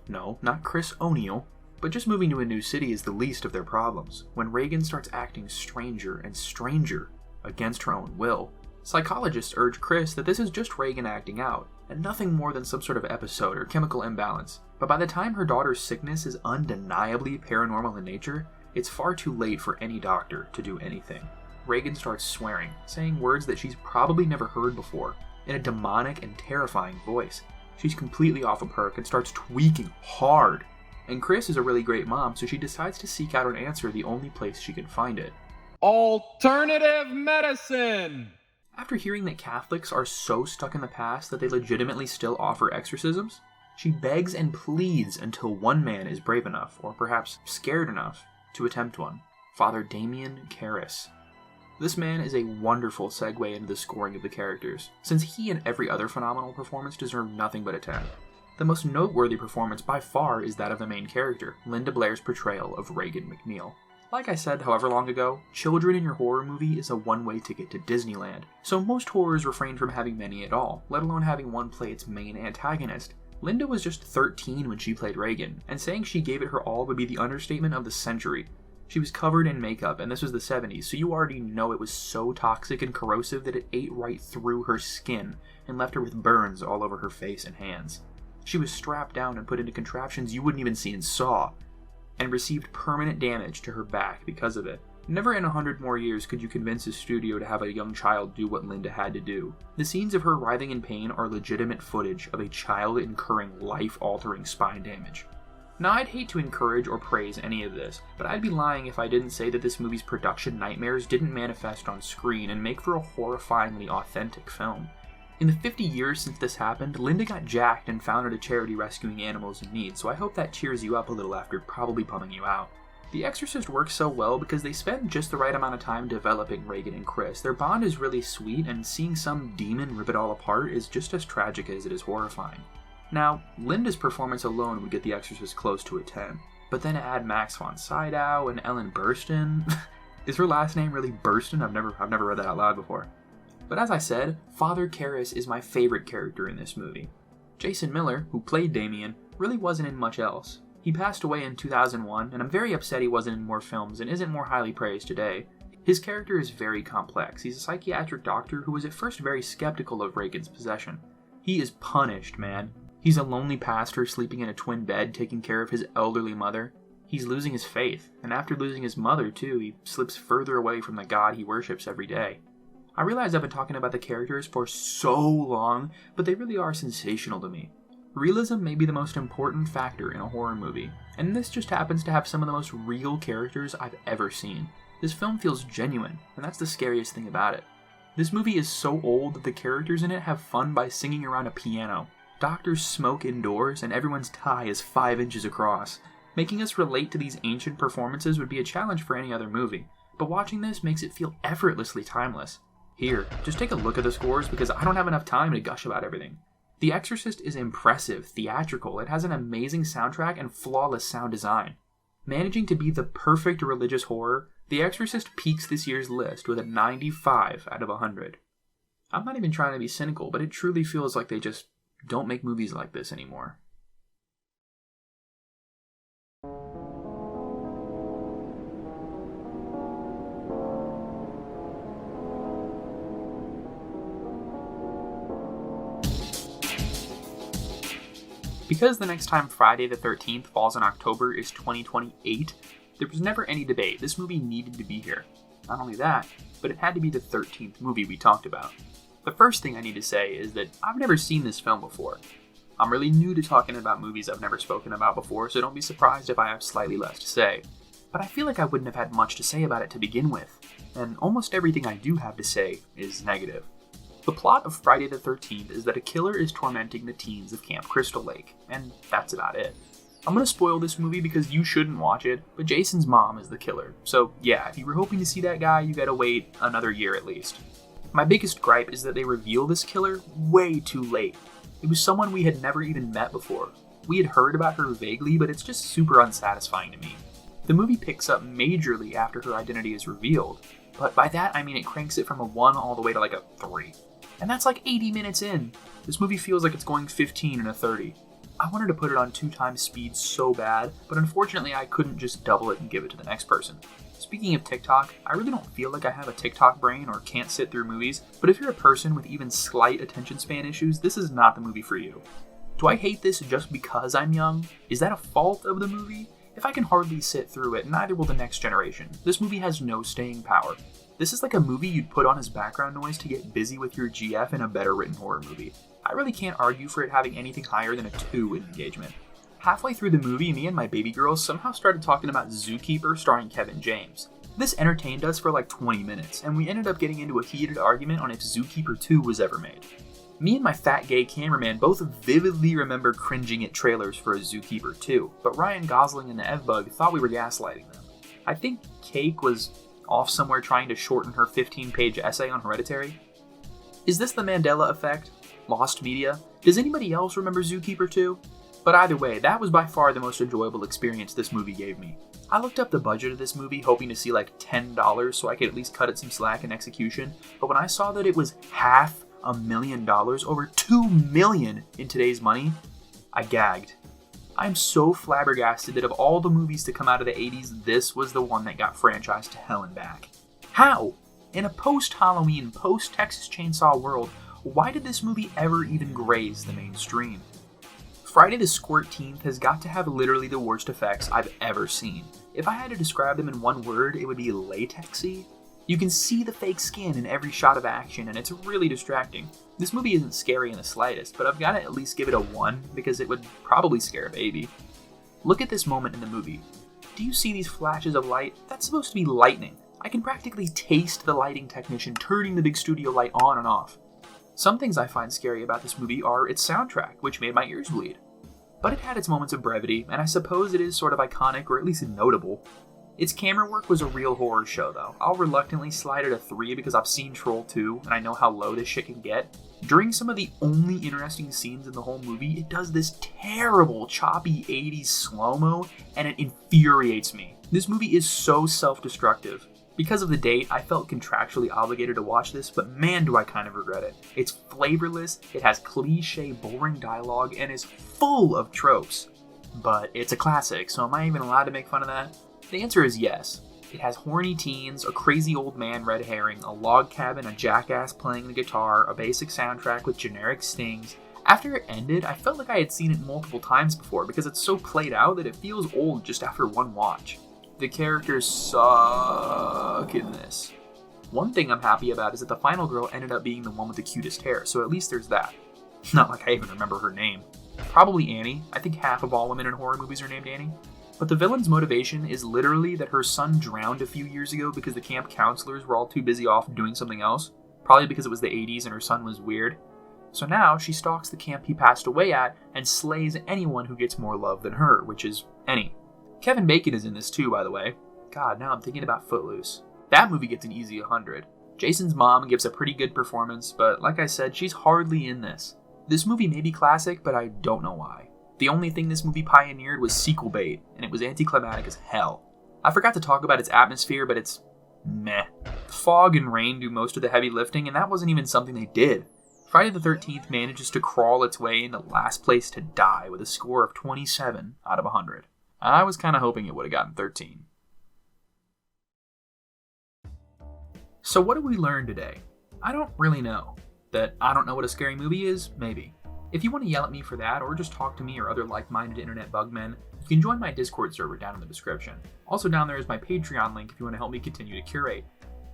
No, not Chris O'Neill, but just moving to a new city is the least of their problems, when Reagan starts acting stranger and stranger against her own will. Psychologists urge Chris that this is just Reagan acting out, and nothing more than some sort of episode or chemical imbalance. But by the time her daughter's sickness is undeniably paranormal in nature, it's far too late for any doctor to do anything. Reagan starts swearing, saying words that she's probably never heard before, in a demonic and terrifying voice. She's completely off a perk and starts tweaking hard. And Chris is a really great mom, so she decides to seek out an answer the only place she can find it. Alternative medicine! After hearing that Catholics are so stuck in the past that they legitimately still offer exorcisms, she begs and pleads until one man is brave enough, or perhaps scared enough, to attempt one. Father Damien Karras. This man is a wonderful segue into the scoring of the characters, since he and every other phenomenal performance deserve nothing but a 10. The most noteworthy performance by far is that of the main character, Linda Blair's portrayal of Reagan McNeil. Like I said however long ago, children in your horror movie is a one-way ticket to Disneyland, so most horrors refrain from having many at all, let alone having one play its main antagonist. Linda was just 13 when she played Reagan, and saying she gave it her all would be the understatement of the century. She was covered in makeup, and this was the 70s, so you already know it was so toxic and corrosive that it ate right through her skin and left her with burns all over her face and hands. She was strapped down and put into contraptions you wouldn't even see in Saw, and received permanent damage to her back because of it. Never in 100 more years could you convince a studio to have a young child do what Linda had to do. The scenes of her writhing in pain are legitimate footage of a child incurring life-altering spine damage. Now, I'd hate to encourage or praise any of this, but I'd be lying if I didn't say that this movie's production nightmares didn't manifest on screen and make for a horrifyingly authentic film. In the 50 years since this happened, Linda got jacked and founded a charity rescuing animals in need, so I hope that cheers you up a little after probably bumming you out. The Exorcist works so well because they spend just the right amount of time developing Reagan and Chris. Their bond is really sweet, and seeing some demon rip it all apart is just as tragic as it is horrifying. Now, Linda's performance alone would get The Exorcist close to a 10, but then add Max von Sydow and Ellen Burstyn. Is her last name really Burstyn? I've never read that out loud before. But as I said, Father Karras is my favorite character in this movie. Jason Miller, who played Damien, really wasn't in much else. He passed away in 2001, and I'm very upset he wasn't in more films and isn't more highly praised today. His character is very complex. He's a psychiatric doctor who was at first very skeptical of Reagan's possession. He is punished, man. He's a lonely pastor sleeping in a twin bed taking care of his elderly mother. He's losing his faith, and after losing his mother too, he slips further away from the God he worships every day. I realize I've been talking about the characters for so long, but they really are sensational to me. Realism may be the most important factor in a horror movie, and this just happens to have some of the most real characters I've ever seen. This film feels genuine, and that's the scariest thing about it. This movie is so old that the characters in it have fun by singing around a piano. Doctors smoke indoors, and everyone's tie is 5 inches across. Making us relate to these ancient performances would be a challenge for any other movie, but watching this makes it feel effortlessly timeless. Here, just take a look at the scores because I don't have enough time to gush about everything. The Exorcist is impressive, theatrical, it has an amazing soundtrack and flawless sound design. Managing to be the perfect religious horror, The Exorcist peaks this year's list with a 95 out of 100. I'm not even trying to be cynical, but it truly feels like they just don't make movies like this anymore. Because the next time Friday the 13th falls in October is 2028, there was never any debate. This movie needed to be here. Not only that, but it had to be the 13th movie we talked about. The first thing I need to say is that I've never seen this film before. I'm really new to talking about movies I've never spoken about before, so don't be surprised if I have slightly less to say. But I feel like I wouldn't have had much to say about it to begin with, and almost everything I do have to say is negative. The plot of Friday the 13th is that a killer is tormenting the teens of Camp Crystal Lake, and that's about it. I'm gonna spoil this movie because you shouldn't watch it, but Jason's mom is the killer, so yeah, if you were hoping to see that guy, you gotta wait another year at least. My biggest gripe is that they reveal this killer way too late. It was someone we had never even met before. We had heard about her vaguely, but it's just super unsatisfying to me. The movie picks up majorly after her identity is revealed, but by that I mean it cranks it from a 1 all the way to like a 3. And that's like 80 minutes in. This movie feels like it's going 15 and a 30. I wanted to put it on 2 times speed so bad, but unfortunately I couldn't just double it and give it to the next person. Speaking of TikTok, I really don't feel like I have a TikTok brain or can't sit through movies, but if you're a person with even slight attention span issues, this is not the movie for you. Do I hate this just because I'm young? Is that a fault of the movie? If I can hardly sit through it, neither will the next generation. This movie has no staying power. This is like a movie you'd put on as background noise to get busy with your GF in a better written horror movie. I really can't argue for it having anything higher than a 2 in engagement. Halfway through the movie, me and my baby girls somehow started talking about Zookeeper starring Kevin James. This entertained us for like 20 minutes, and we ended up getting into a heated argument on if Zookeeper 2 was ever made. Me and my fat gay cameraman both vividly remember cringing at trailers for a Zookeeper 2, but Ryan Gosling and the Evbug thought we were gaslighting them. I think Cake was off somewhere trying to shorten her 15-page essay on Hereditary. Is this the Mandela effect? Lost media? Does anybody else remember Zookeeper 2? But either way, that was by far the most enjoyable experience this movie gave me. I looked up the budget of this movie hoping to see like $10 so I could at least cut it some slack in execution, but when I saw that it was $500,000, over $2 million in today's money, I gagged. I'm so flabbergasted that of all the movies to come out of the 80s, this was the one that got franchised to hell and back. How? In a post-Halloween, post-Texas Chainsaw world, why did this movie ever even graze the mainstream? Friday the Squirteenth has got to have literally the worst effects I've ever seen. If I had to describe them in one word, it would be latexy. You can see the fake skin in every shot of action, and it's really distracting. This movie isn't scary in the slightest, but I've got to at least give it a 1 because it would probably scare a baby. Look at this moment in the movie. Do you see these flashes of light? That's supposed to be lightning. I can practically taste the lighting technician turning the big studio light on and off. Some things I find scary about this movie are its soundtrack, which made my ears bleed. But it had its moments of brevity, and I suppose it is sort of iconic or at least notable. Its camera work was a real horror show though. I'll reluctantly slide it a 3 because I've seen Troll 2 and I know how low this shit can get. During some of the only interesting scenes in the whole movie, it does this terrible choppy 80s slow-mo and it infuriates me. This movie is so self-destructive. Because of the date, I felt contractually obligated to watch this, but man do I kind of regret it. It's flavorless, it has cliche, boring dialogue, and is full of tropes. But it's a classic, so am I even allowed to make fun of that? The answer is yes. It has horny teens, a crazy old man red herring, a log cabin, a jackass playing the guitar, a basic soundtrack with generic stings. After it ended, I felt like I had seen it multiple times before because it's so played out that it feels old just after one watch. The characters suck in this. One thing I'm happy about is that the final girl ended up being the one with the cutest hair, so at least there's that. Not like I even remember her name. Probably Annie. I think half of all women in horror movies are named Annie. But the villain's motivation is literally that her son drowned a few years ago because the camp counselors were all too busy off doing something else. Probably because it was the 80s and her son was weird. So now she stalks the camp he passed away at and slays anyone who gets more love than her, which is Annie. Kevin Bacon is in this too, by the way. God, now I'm thinking about Footloose. That movie gets an easy 100. Jason's mom gives a pretty good performance, but like I said, she's hardly in this. This movie may be classic, but I don't know why. The only thing this movie pioneered was sequel bait, and it was anticlimactic as hell. I forgot to talk about its atmosphere, but it's meh. Fog and rain do most of the heavy lifting, and that wasn't even something they did. Friday the 13th manages to crawl its way into last place to die with a score of 27 out of 100. I was kind of hoping it would have gotten 13. So what did we learn today? I don't really know. That I don't know what a scary movie is? Maybe. If you want to yell at me for that, or just talk to me or other like-minded internet bugmen, you can join my Discord server down in the description. Also down there is my Patreon link if you want to help me continue to curate.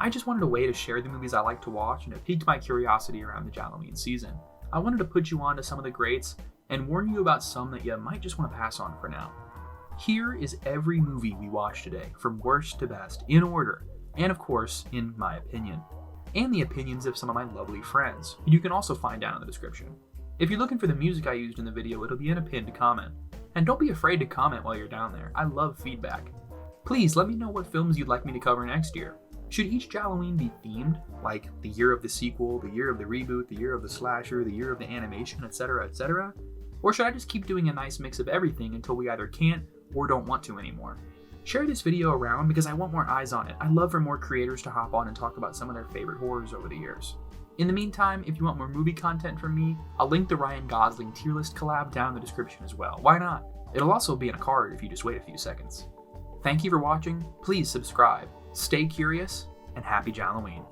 I just wanted a way to share the movies I like to watch, and it piqued my curiosity around the Jalloween season. I wanted to put you on to some of the greats, and warn you about some that you might just want to pass on for now. Here is every movie we watched today, from worst to best, in order, and of course, in my opinion. And the opinions of some of my lovely friends, who you can also find down in the description. If you're looking for the music I used in the video, it'll be in a pinned comment. And don't be afraid to comment while you're down there. I love feedback. Please let me know what films you'd like me to cover next year. Should each Jalloween be themed, like the year of the sequel, the year of the reboot, the year of the slasher, the year of the animation, etc., etc.? Or should I just keep doing a nice mix of everything until we either can't or don't want to anymore? Share this video around because I want more eyes on it. I'd love for more creators to hop on and talk about some of their favorite horrors over the years. In the meantime, if you want more movie content from me, I'll link the Ryan Gosling tier list collab down in the description as well. Why not? It'll also be in a card if you just wait a few seconds. Thank you for watching, please subscribe, stay curious, and happy Jalloween.